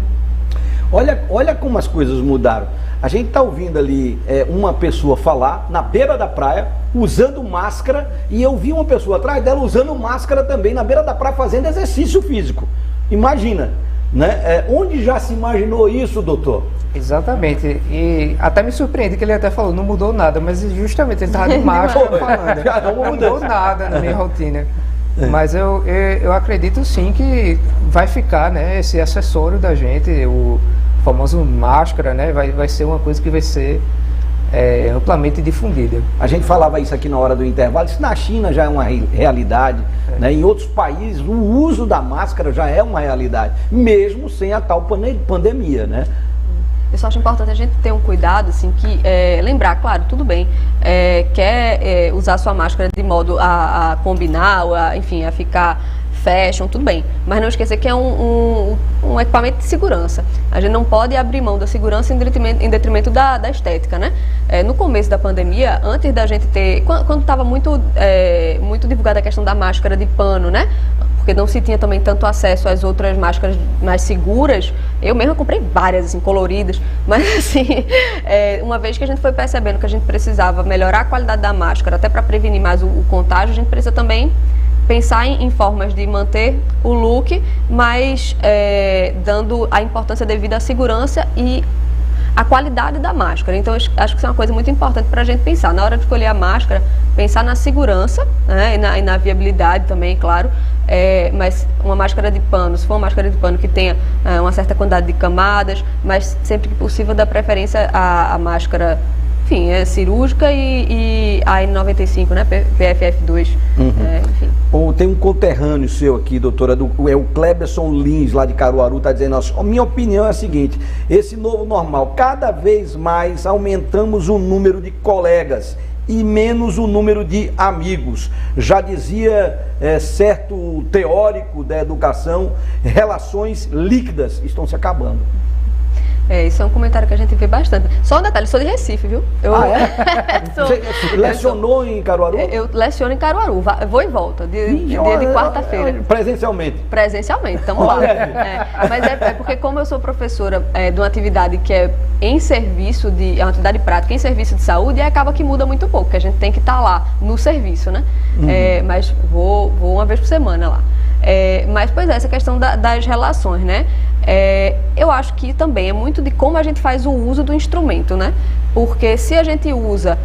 Olha como as coisas mudaram. A gente está ouvindo ali uma pessoa falar na beira da praia, usando máscara, e eu vi uma pessoa atrás dela usando máscara também na beira da praia, fazendo exercício físico. Imagina, né? Onde já se imaginou isso, doutor? Exatamente, e até me surpreende que ele até falou, não mudou nada, mas justamente ele estava de máscara falando, não mudou nada na minha rotina. Mas eu acredito sim que vai ficar, né, esse acessório da gente, o famoso máscara, né, vai ser uma coisa que vai ser amplamente difundida. A gente falava isso aqui na hora do intervalo, isso na China já é uma realidade, né? Em outros países o uso da máscara já é uma realidade, mesmo sem a tal pandemia, né? Eu só acho importante a gente ter um cuidado, assim, que lembrar, claro, tudo bem, quer usar sua máscara de modo a combinar, ou enfim, a ficar fashion, tudo bem, mas não esquecer que é um equipamento de segurança. A gente não pode abrir mão da segurança em detrimento da estética, né? No começo da pandemia, antes da gente ter, quando estava muito divulgada a questão da máscara de pano, né? Porque não se tinha também tanto acesso às outras máscaras mais seguras. Eu mesma comprei várias, assim, coloridas, mas assim, uma vez que a gente foi percebendo que a gente precisava melhorar a qualidade da máscara, até para prevenir mais o contágio, a gente precisa também pensar em formas de manter o look, mas dando a importância devida à segurança e à qualidade da máscara. Então, acho que isso é uma coisa muito importante para a gente pensar. Na hora de escolher a máscara, pensar na segurança, né, e na viabilidade também, claro. Mas uma máscara de pano, se for uma máscara de pano que tenha uma certa quantidade de camadas, mas sempre que possível dá preferência à máscara, enfim, cirúrgica e a N95, né, PFF2, enfim. Tem um conterrâneo seu aqui, doutora, o Cleberson Lins, lá de Caruaru, está dizendo, a minha opinião é a seguinte, esse novo normal, cada vez mais aumentamos o número de colegas e menos o número de amigos. Já dizia certo teórico da educação, relações líquidas estão se acabando. Isso é um comentário que a gente vê bastante. Só um detalhe, sou de Recife, viu? Você lecionou em Caruaru? Eu leciono em Caruaru, vou e volta, dia de quarta-feira. Presencialmente? Presencialmente, estamos lá. Mas é porque como eu sou professora de uma atividade que é em serviço, é uma atividade prática em serviço de saúde, e acaba que muda muito pouco, porque a gente tem que estar lá no serviço, né? Mas vou uma vez por semana lá. Mas, pois essa questão das relações, né? Eu acho que também é muito de como a gente faz o uso do instrumento, né? Porque se a gente usa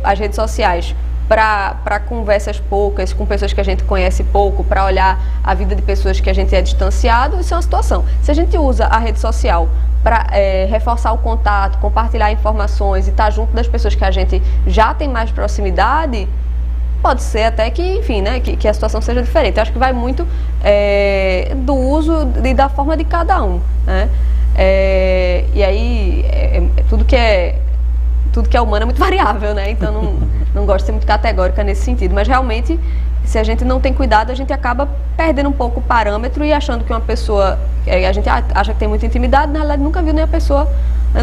as redes sociais para conversas poucas, com pessoas que a gente conhece pouco, para olhar a vida de pessoas que a gente é distanciado, isso é uma situação. Se a gente usa a rede social para reforçar o contato, compartilhar informações e estar junto das pessoas que a gente já tem mais proximidade, pode ser até que, enfim, né, que a situação seja diferente. Eu acho que vai muito do uso e da forma de cada um, né? E aí, tudo que é humano é muito variável, né? Então não gosto de ser muito categórica nesse sentido, mas realmente, se a gente não tem cuidado, a gente acaba perdendo um pouco o parâmetro e achando que uma pessoa, a gente acha que tem muita intimidade, na realidade nunca viu nem a pessoa,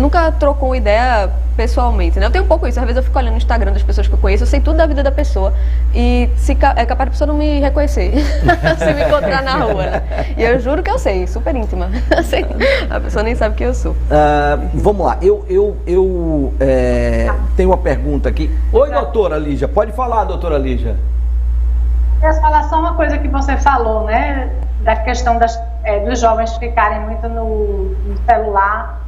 nunca trocou uma ideia pessoalmente, né? Eu tenho um pouco isso, às vezes eu fico olhando no Instagram das pessoas que eu conheço, eu sei tudo da vida da pessoa e é capaz da pessoa não me reconhecer, se me encontrar na rua, né? E eu juro que eu sei, super íntima, a pessoa nem sabe quem eu sou. Vamos lá, eu tenho uma pergunta aqui. Oi, doutora Lígia, pode falar, doutora Lígia. Eu quero falar só uma coisa que você falou, né? Da questão dos jovens ficarem muito no celular.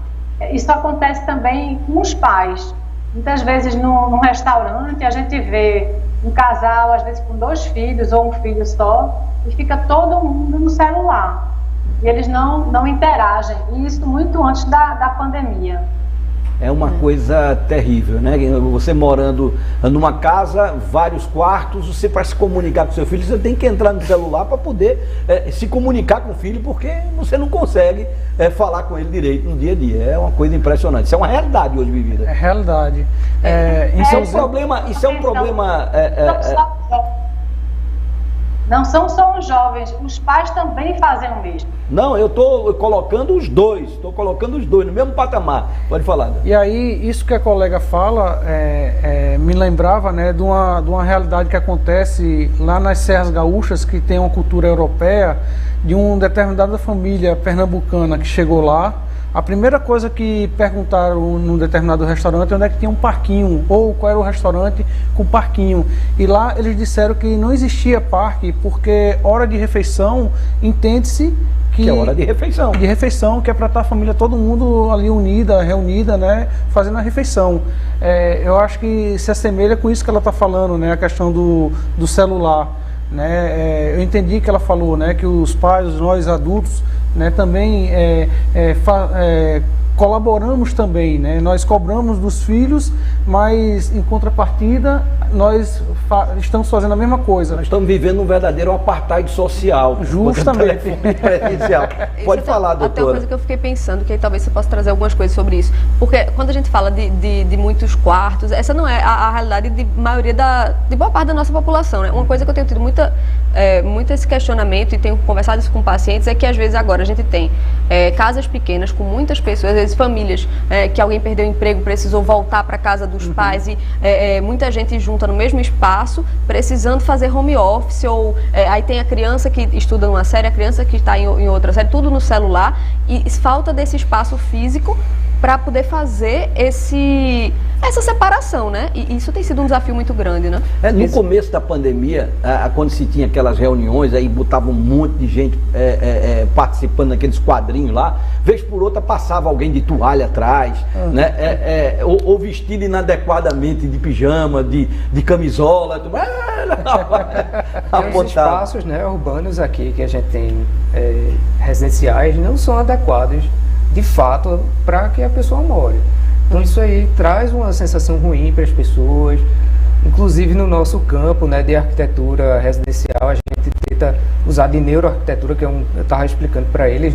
Isso acontece também com os pais. Muitas vezes num restaurante a gente vê um casal, às vezes com 2 filhos ou um filho só, e fica todo mundo no celular. E eles não interagem. E isso muito antes da pandemia. É uma coisa terrível, né? Você morando numa casa, vários quartos, você para se comunicar com seu filho, você tem que entrar no celular para poder se comunicar com o filho, porque você não consegue falar com ele direito no dia a dia. É uma coisa impressionante. Isso é uma realidade hoje vivida. É realidade. Isso é um problema. Não são só os jovens, os pais também fazem o mesmo. Não, eu estou colocando os dois no mesmo patamar. Pode falar. E aí, isso que a colega fala me lembrava, né, de uma realidade que acontece lá nas Serras Gaúchas, que tem uma cultura europeia, de uma determinada família pernambucana que chegou lá. A primeira coisa que perguntaram num determinado restaurante onde é que tinha um parquinho, ou qual era o restaurante com parquinho. E lá eles disseram que não existia parque, porque hora de refeição entende-se que é hora de refeição. De refeição, que é para estar a família, todo mundo ali unida, reunida, né, fazendo a refeição. Eu acho que se assemelha com isso que ela está falando, né, a questão do celular. Né? Eu entendi que ela falou, né, que os pais, nós adultos, né, também colaboramos também, né? Nós cobramos dos filhos, mas em contrapartida nós estamos fazendo a mesma coisa. Nós estamos vivendo um verdadeiro apartheid social. Justamente. Pode falar, doutora. Até uma coisa que eu fiquei pensando, que aí talvez você possa trazer algumas coisas sobre isso. Porque quando a gente fala de muitos quartos, essa não é a realidade de maioria de boa parte da nossa população, né? Uma coisa que eu tenho tido muito esse questionamento e tenho conversado isso com pacientes é que às vezes agora a gente tem casas pequenas com muitas pessoas, às vezes famílias que alguém perdeu o emprego, precisou voltar para casa dos pais e muita gente junta no mesmo espaço, precisando fazer home office, ou aí tem a criança que estuda numa série, a criança que está em outra série, tudo no celular, e falta desse espaço físico para poder fazer essa separação, né? E isso tem sido um desafio muito grande, né? No começo da pandemia, quando se tinha aquelas reuniões, aí botava um monte de gente participando daqueles quadrinhos lá, vez por outra passava alguém de toalha atrás, né? Ou vestido inadequadamente de pijama, de camisola, Tem os espaços, né, urbanos aqui que a gente tem residenciais não são adequados de fato para que a pessoa more. Então isso aí traz uma sensação ruim para as pessoas. Inclusive no nosso campo, né, de arquitetura residencial, a gente tenta usar de neuroarquitetura, que eu estava explicando para eles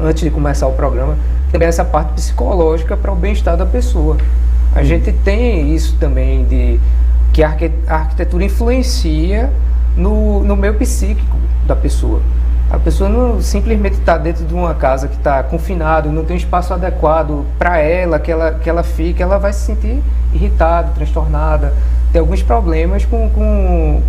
antes de começar o programa, também essa parte psicológica para o bem-estar da pessoa. A gente tem isso também de que a arquitetura influencia no meio psíquico da pessoa. A pessoa não simplesmente está dentro de uma casa que está confinada, não tem um espaço adequado para ela, que ela fique, ela vai se sentir irritada, transtornada, tem alguns problemas com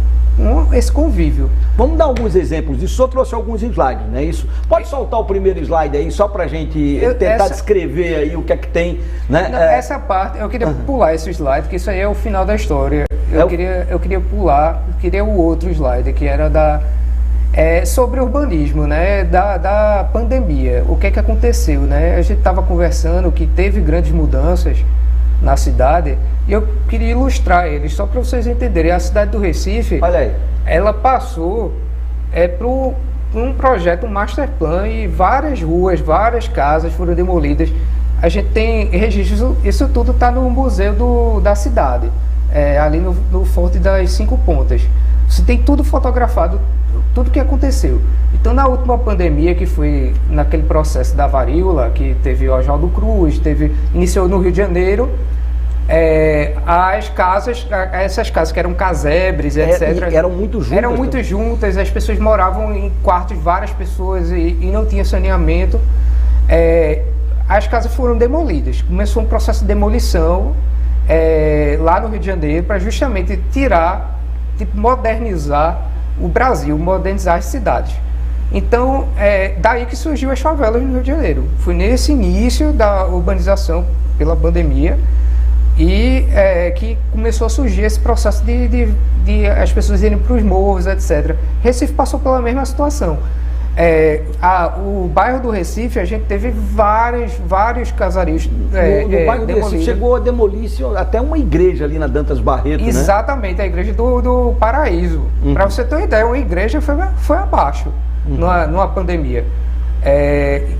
esse convívio. Vamos dar alguns exemplos disso. O senhor trouxe alguns slides, não é isso? Pode soltar o primeiro slide aí, só para a gente tentar descrever aí o que é que tem, né? Não, essa parte, eu queria pular esse slide, porque isso aí é o final da história. Eu queria pular, o outro slide, que era sobre urbanismo, né, da pandemia. O que é que aconteceu, né? A gente estava conversando que teve grandes mudanças na cidade e eu queria ilustrar eles, só para vocês entenderem. A cidade do Recife, olha aí, ela passou por um projeto, um master plan, e várias ruas, várias casas foram demolidas. A gente tem registros, isso tudo está no museu da cidade, ali no Forte das 5 Pontas. Você tem tudo fotografado, tudo que aconteceu. Então, na última pandemia, que foi naquele processo da varíola, que teve o Oswaldo Cruz, iniciou no Rio de Janeiro, as casas, essas casas que eram casebres, etc. Eram muito juntas. Eram muito juntas, as pessoas moravam em quartos de várias pessoas e não tinha saneamento. As casas foram demolidas. Começou um processo de demolição lá no Rio de Janeiro para justamente modernizar o Brasil, modernizar as cidades. Então, daí que surgiu as favelas no Rio de Janeiro. Foi nesse início da urbanização pela pandemia e que começou a surgir esse processo de as pessoas irem para os morros, etc. Recife passou pela mesma situação. O bairro do Recife, a gente teve vários casarios no bairro do Recife chegou a demolir até uma igreja ali na Dantas Barreto, exatamente, né? A igreja do Paraíso. Para você ter uma ideia, uma igreja foi abaixo numa pandemia.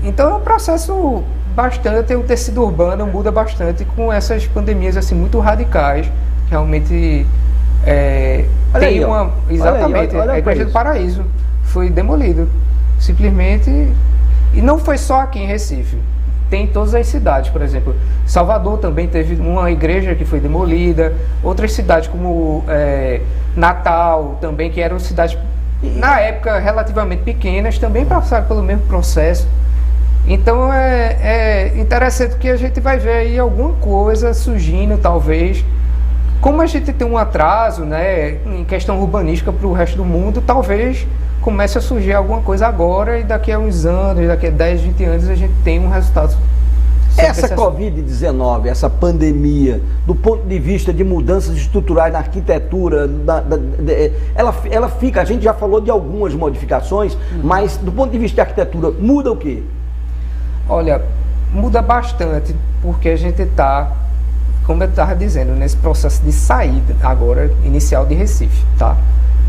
Então é um processo bastante, o tecido urbano muda bastante com essas pandemias assim, muito radicais. Realmente tem uma... Exatamente, a igreja do Paraíso foi demolido. Simplesmente, e não foi só aqui em Recife, tem em todas as cidades, por exemplo, Salvador também teve uma igreja que foi demolida, outras cidades como Natal também, que eram cidades, na época, relativamente pequenas, também passaram pelo mesmo processo. Então é interessante que a gente vai ver aí alguma coisa surgindo, talvez. Como a gente tem um atraso, né, em questão urbanística para o resto do mundo, talvez comece a surgir alguma coisa agora e daqui a uns anos, daqui a 10, 20 anos a gente tem um resultado. Essa Covid-19, essa pandemia, do ponto de vista de mudanças estruturais na arquitetura, ela fica, a gente já falou de algumas modificações, mas do ponto de vista de arquitetura, muda o quê? Olha, muda bastante, porque a gente está, como eu estava dizendo, nesse processo de saída agora, inicial de Recife, tá?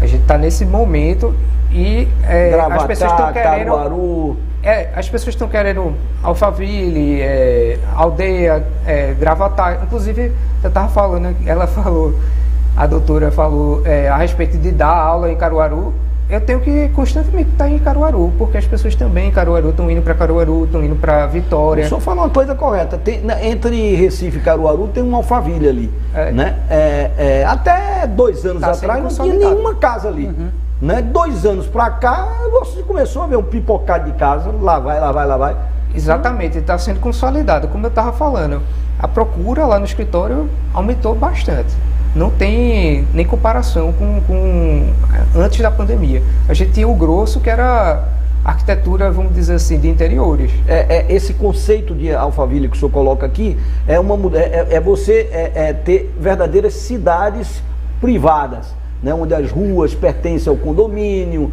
A gente está nesse momento e as pessoas estão querendo... Caruaru... as pessoas estão querendo Alphaville, Aldeia, Gravatá. Inclusive, eu estava falando, a doutora falou a respeito de dar aula em Caruaru. Eu tenho que constantemente estar em Caruaru, porque as pessoas também em Caruaru estão indo para Caruaru, estão indo para Vitória. Só falar uma coisa correta, entre Recife e Caruaru tem uma Alphaville ali, né? Até 2 anos atrás não tinha nenhuma casa ali, né? 2 anos para cá, você começou a ver um pipocado de casa, lá vai. Exatamente, está sendo consolidado, como eu estava falando. A procura lá no escritório aumentou bastante. Não tem nem comparação com antes da pandemia. A gente tinha o grosso, que era arquitetura, vamos dizer assim, de interiores. Esse conceito de Alphaville que o senhor coloca aqui é você ter verdadeiras cidades privadas, né, onde as ruas pertencem ao condomínio,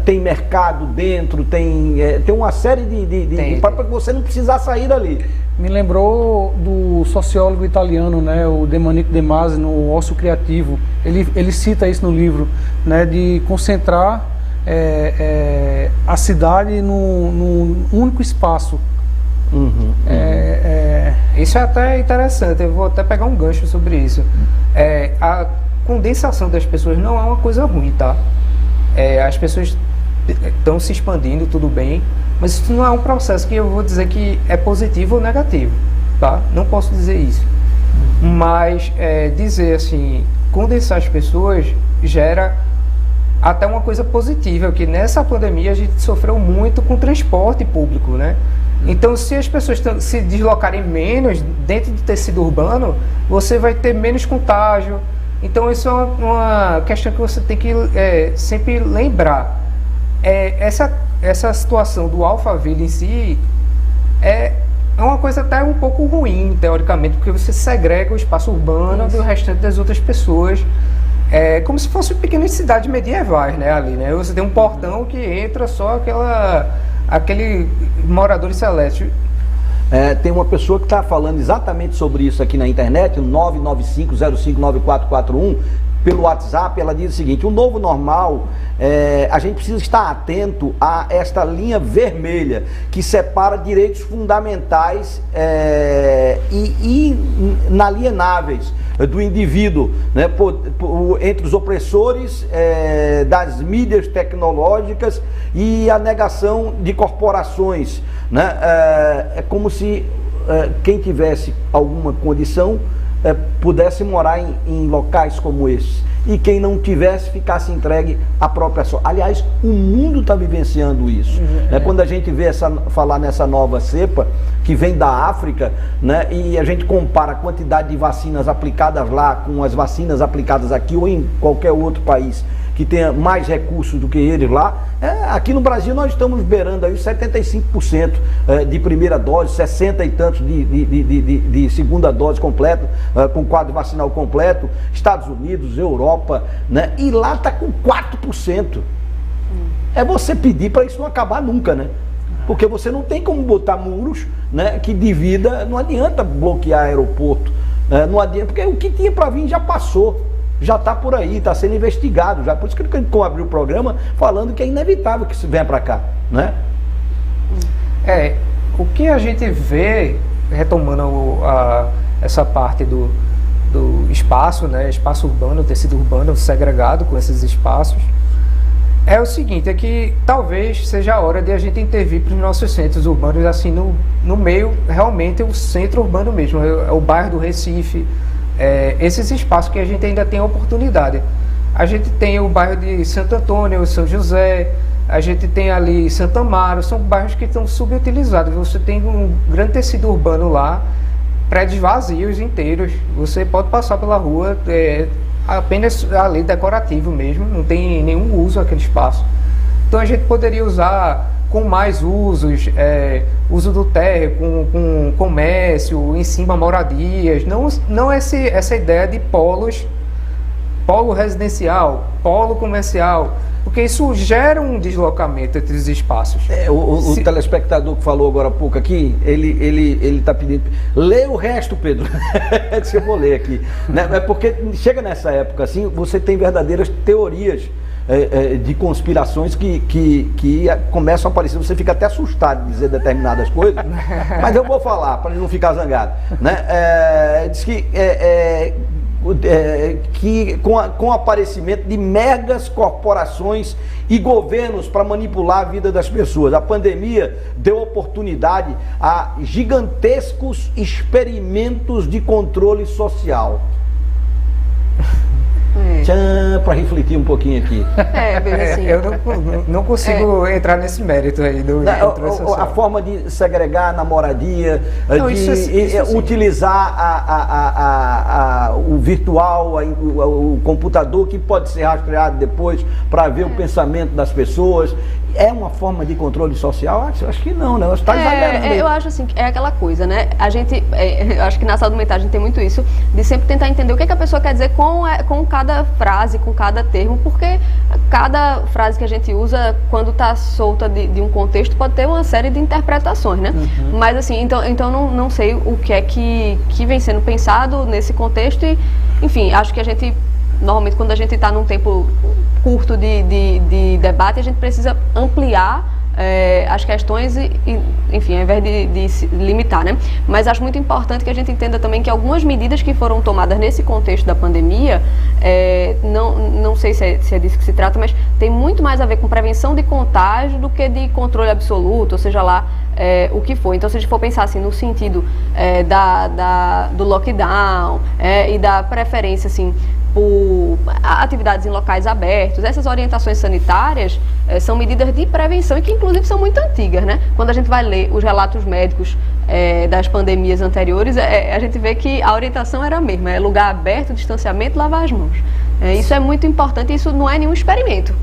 tem mercado dentro, tem uma série para que você não precisar sair dali. Me lembrou do sociólogo italiano, né, o Demonico De Masi, no Ócio Criativo. Ele cita isso no livro, né, de concentrar a cidade num único espaço. Isso é até interessante, eu vou até pegar um gancho sobre isso. A condensação das pessoas não é uma coisa ruim, tá? As pessoas estão se expandindo, tudo bem, mas isso não é um processo que eu vou dizer que é positivo ou negativo, tá? Não posso dizer isso. Mas dizer assim, condensar as pessoas gera até uma coisa positiva, que nessa pandemia a gente sofreu muito com o transporte público, né? Então, se as pessoas se deslocarem menos dentro do tecido urbano, você vai ter menos contágio. Então, isso é uma questão que você tem que sempre lembrar. Essa situação do Alphaville em si é uma coisa até um pouco ruim, teoricamente, porque você segrega o espaço urbano do restante das outras pessoas. É como se fossem pequenas cidades medievais, né, ali, né? Você tem um portão que entra só aquele moradores celestes. Tem uma pessoa que está falando exatamente sobre isso aqui na internet, 995059441, pelo WhatsApp, ela diz o seguinte: o novo normal, a gente precisa estar atento a esta linha vermelha que separa direitos fundamentais e inalienáveis do indivíduo, né, entre os opressores das mídias tecnológicas e a negação de corporações, né? É como se quem tivesse alguma condição pudesse morar em locais como esses, e quem não tivesse ficasse entregue à própria sorte. Aliás, o mundo está vivenciando isso. Quando a gente vê falar nessa nova cepa que vem da África, né, e a gente compara a quantidade de vacinas aplicadas lá com as vacinas aplicadas aqui ou em qualquer outro país que tenha mais recursos do que eles lá, aqui no Brasil nós estamos beirando aí 75% de primeira dose, 60 e tantos de segunda dose completa, com quadro vacinal completo, Estados Unidos, Europa, né? E lá está com 4%. É você pedir para isso não acabar nunca, né? Porque você não tem como botar muros, né, que divida, não adianta bloquear aeroporto, não adianta, porque o que tinha para vir já passou. Já está por aí, está sendo investigado já. Por isso que a gente abriu o programa falando que é inevitável que isso venha para cá, né? O que a gente vê, retomando essa parte do espaço, né, espaço urbano, tecido urbano segregado com esses espaços, é o seguinte, é que talvez seja a hora de a gente intervir para os nossos centros urbanos, assim, no meio, realmente o centro urbano mesmo, o bairro do Recife, esses espaços que a gente ainda tem a oportunidade. A gente tem o bairro de Santo Antônio, São José, a gente tem ali Santo Amaro, são bairros que estão subutilizados. Você tem um grande tecido urbano lá, prédios vazios inteiros, você pode passar pela rua, apenas ali decorativo mesmo, não tem nenhum uso aquele espaço. Então a gente poderia usar com mais usos, uso do térreo, com comércio, em cima moradias, não essa ideia de polos, polo residencial, polo comercial, porque isso gera um deslocamento entre os espaços. O telespectador que falou agora há pouco aqui, ele está pedindo, lê o resto, Pedro. Deixa eu vou ler aqui, né? Porque chega nessa época assim, você tem verdadeiras teorias de conspirações que começam a aparecer, você fica até assustado de dizer determinadas coisas, mas eu vou falar para ele não ficar zangado, né? Diz que com o aparecimento de megas corporações e governos para manipular a vida das pessoas, a pandemia deu oportunidade a gigantescos experimentos de controle social. Para refletir um pouquinho aqui. Assim. Eu não consigo entrar nesse mérito aí do controle social. A forma de segregar na moradia, de utilizar o virtual, o computador que pode ser rastreado depois para ver o pensamento das pessoas. É uma forma de controle social? Acho que não, né? Está exagerando. Eu acho assim, é aquela coisa, né? A gente, eu acho que na saúde mental a gente tem muito isso, de sempre tentar entender o que a pessoa quer dizer com cada frase, com cada termo, porque cada frase que a gente usa, quando está solta de um contexto, pode ter uma série de interpretações, né? Mas assim, então não sei o que é que vem sendo pensado nesse contexto e, enfim, acho que a gente, normalmente quando a gente está num tempo curto de debate, a gente precisa ampliar as questões e, enfim, ao invés de se limitar, né? Mas acho muito importante que a gente entenda também que algumas medidas que foram tomadas nesse contexto da pandemia, não sei se é disso que se trata, mas tem muito mais a ver com prevenção de contágio do que de controle absoluto, ou seja lá, o que for. Então, se a gente for pensar assim, no sentido do lockdown e da preferência, assim, por atividades em locais abertos, essas orientações sanitárias são medidas de prevenção e que inclusive são muito antigas, né? Quando a gente vai ler os relatos médicos das pandemias anteriores, a gente vê que a orientação era a mesma, lugar aberto, distanciamento, lavar as mãos. Isso é muito importante, isso não é nenhum experimento.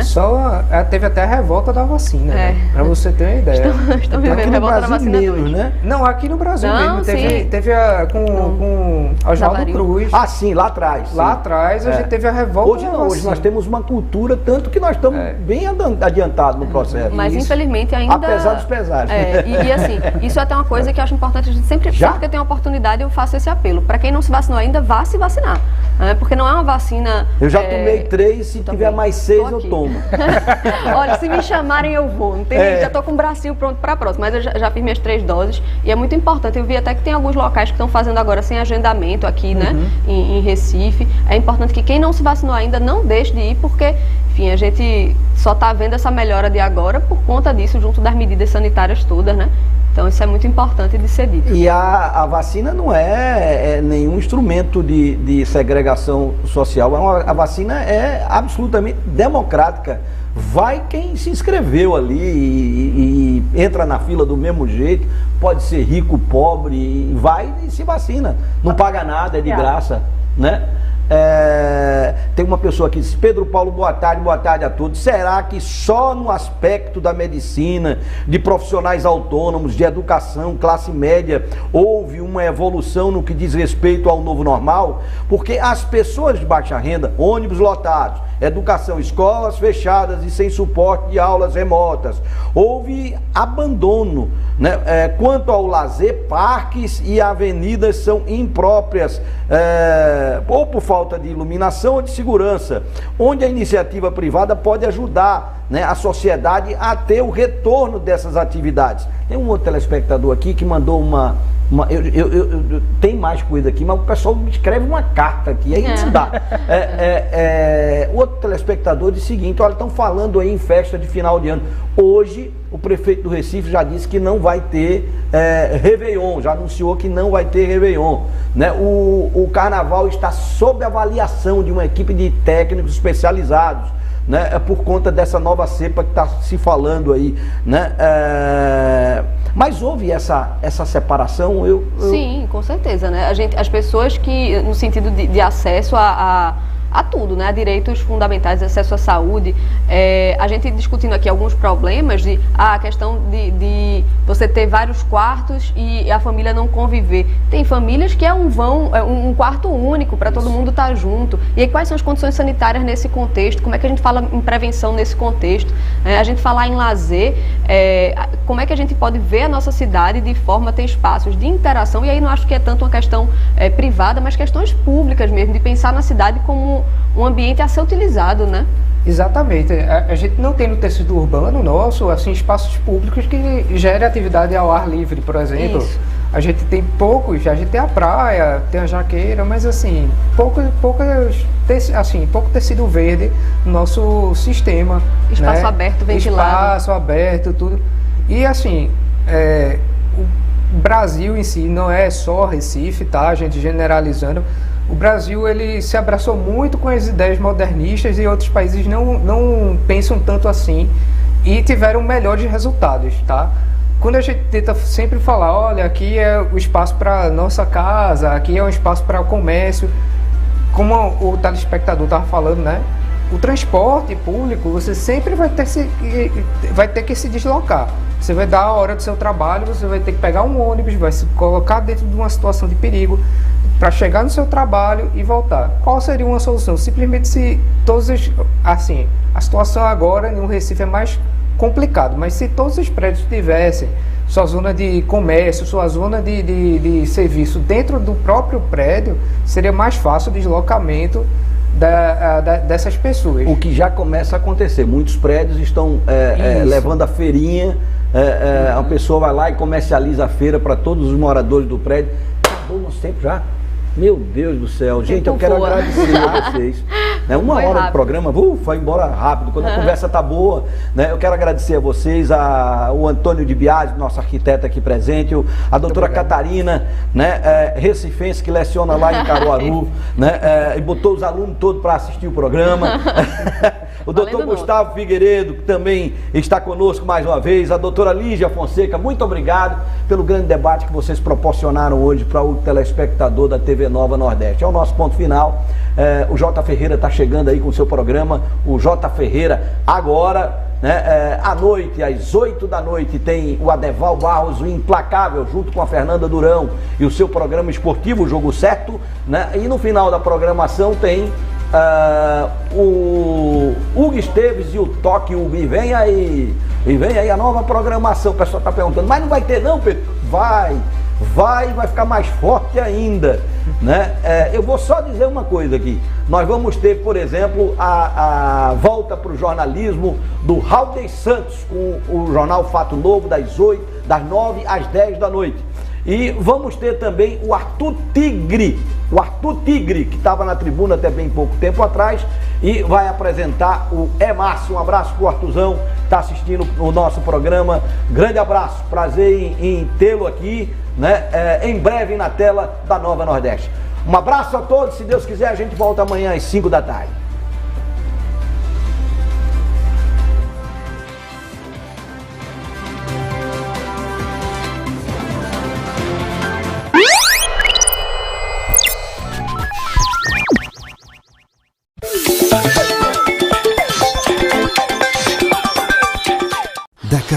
Só teve até a revolta da vacina, né? Para você ter uma ideia. Estão vivendo a revolta da vacina mesmo, né? Não, aqui no Brasil mesmo. Teve com Oswaldo Cruz. Ah, sim, lá atrás. Lá atrás a gente teve a revolta hoje não, hoje nós temos uma cultura, tanto que nós estamos bem adiantados no processo. Mas infelizmente ainda... Apesar dos pesares. E assim, isso é até uma coisa que eu acho importante, a gente sempre que tem oportunidade eu faço esse apelo. Para quem não se vacinou ainda, vá se vacinar. Porque não é uma vacina vacina... Eu já tomei 3, se tiver mais 6 eu tomo. Olha, se me chamarem eu vou, não tem nem, já tô com o bracinho pronto para a próxima, mas eu já fiz minhas 3 doses e é muito importante. Eu vi até que tem alguns locais que estão fazendo agora sem agendamento aqui, né, em Recife. É importante que quem não se vacinou ainda não deixe de ir, porque, enfim, a gente só está vendo essa melhora de agora por conta disso, junto das medidas sanitárias todas, né? Então isso é muito importante de ser dito. E a vacina não é nenhum instrumento de segregação social. A vacina é absolutamente democrática. Vai quem se inscreveu ali e entra na fila do mesmo jeito, pode ser rico, pobre, vai e se vacina. Não paga nada, é de graça, né? Tem uma pessoa aqui, diz: Pedro Paulo, boa tarde a todos. Será que só no aspecto da medicina, de profissionais autônomos, de educação, classe média, houve uma evolução no que diz respeito ao novo normal? Porque as pessoas de baixa renda, ônibus lotados, educação, escolas fechadas e sem suporte de aulas remotas, houve abandono, né? Quanto ao lazer, parques e avenidas são impróprias, ou por falta de iluminação ou de segurança, onde a iniciativa privada pode ajudar, né, a sociedade a ter o retorno dessas atividades. Tem um outro telespectador aqui que mandou tem mais coisa aqui, mas o pessoal me escreve uma carta aqui, aí não dá. Outro telespectador diz o seguinte: olha, estão falando aí em festa de final de ano. Hoje, o prefeito do Recife já disse que não vai ter Réveillon, já anunciou que não vai ter Réveillon, né? O carnaval está sob avaliação de uma equipe de técnicos especializados, né? Por conta dessa nova cepa que está se falando aí, né? Mas houve essa separação? Sim, com certeza, né? As pessoas que, no sentido de acesso a tudo, né? A direitos fundamentais, acesso à saúde, a gente discutindo aqui alguns problemas de a questão de você ter vários quartos e a família não conviver. Tem famílias que é um quarto único para todo mundo estar junto. E aí, quais são as condições sanitárias nesse contexto? Como é que a gente fala em prevenção nesse contexto? A gente falar em lazer, como é que a gente pode ver a nossa cidade de forma a ter espaços de interação? E aí não acho que é tanto uma questão privada, mas questões públicas mesmo, de pensar na cidade como um ambiente a ser utilizado, né? Exatamente. A gente não tem no tecido urbano nosso, assim, espaços públicos que gerem atividade ao ar livre, por exemplo. Isso. A gente tem poucos, a gente tem a praia, tem a jaqueira, mas assim, pouco tecido verde no nosso sistema. Espaço, né? Aberto, ventilado. Espaço aberto, tudo. E assim, o Brasil em si não é só Recife, tá? A gente generalizando. O Brasil, ele se abraçou muito com as ideias modernistas e outros países não pensam tanto assim e tiveram melhores resultados, tá? Quando a gente tenta sempre falar, olha, aqui é o espaço para nossa casa, aqui é um espaço para o comércio, como o telespectador estava falando, né? O transporte público, você sempre vai ter que se deslocar. Você vai dar a hora do seu trabalho, você vai ter que pegar um ônibus, vai se colocar dentro de uma situação de perigo para chegar no seu trabalho e voltar. Qual seria uma solução? Simplesmente se todos assim, a situação agora no Recife é mais complicado, mas se todos os prédios tivessem sua zona de comércio, sua zona de serviço dentro do próprio prédio, seria mais fácil o deslocamento dessas pessoas. O que já começa a acontecer, muitos prédios estão levando a feirinha, a pessoa vai lá e comercializa a feira para todos os moradores do prédio. Acabou o nosso tempo já. Meu Deus do céu, gente, eu quero agradecer a vocês. Uma hora de programa, vai embora rápido, quando a conversa tá boa, né? Eu quero agradecer a vocês, o Antônio de Biasi, nosso arquiteto aqui presente, a doutora Catarina, né? Recifense, que leciona lá em Caruaru, né? E botou os alunos todos para assistir o programa. O doutor Gustavo Figueiredo, que também está conosco mais uma vez, a doutora Lígia Fonseca, muito obrigado pelo grande debate que vocês proporcionaram hoje para o telespectador da TV Nova Nordeste. É o nosso ponto final. O J. Ferreira está chegando aí com o seu programa, o J. Ferreira agora, né? À noite, às 8 da noite, tem o Adeval Barros, o Implacável, junto com a Fernanda Durão e o seu programa esportivo, o Jogo Certo, né? E no final da programação tem o Hugo Esteves e o Toque Hugo. E vem aí a nova programação. O pessoal está perguntando, mas não vai ter não, Pedro? Vai vai ficar mais forte ainda, né? Eu vou só dizer uma coisa aqui. Nós vamos ter, por exemplo, a volta para o jornalismo do Raul Santos, com o jornal Fato Novo, das 9 às 10 da noite. E vamos ter também o Arthur Tigre, que estava na tribuna até bem pouco tempo atrás, e vai apresentar o É Márcio. Um abraço para o Arthurzão, que está assistindo o nosso programa. Grande abraço, prazer em tê-lo aqui, né? Em breve na tela da Nova Nordeste. Um abraço a todos, se Deus quiser a gente volta amanhã às 5 da tarde.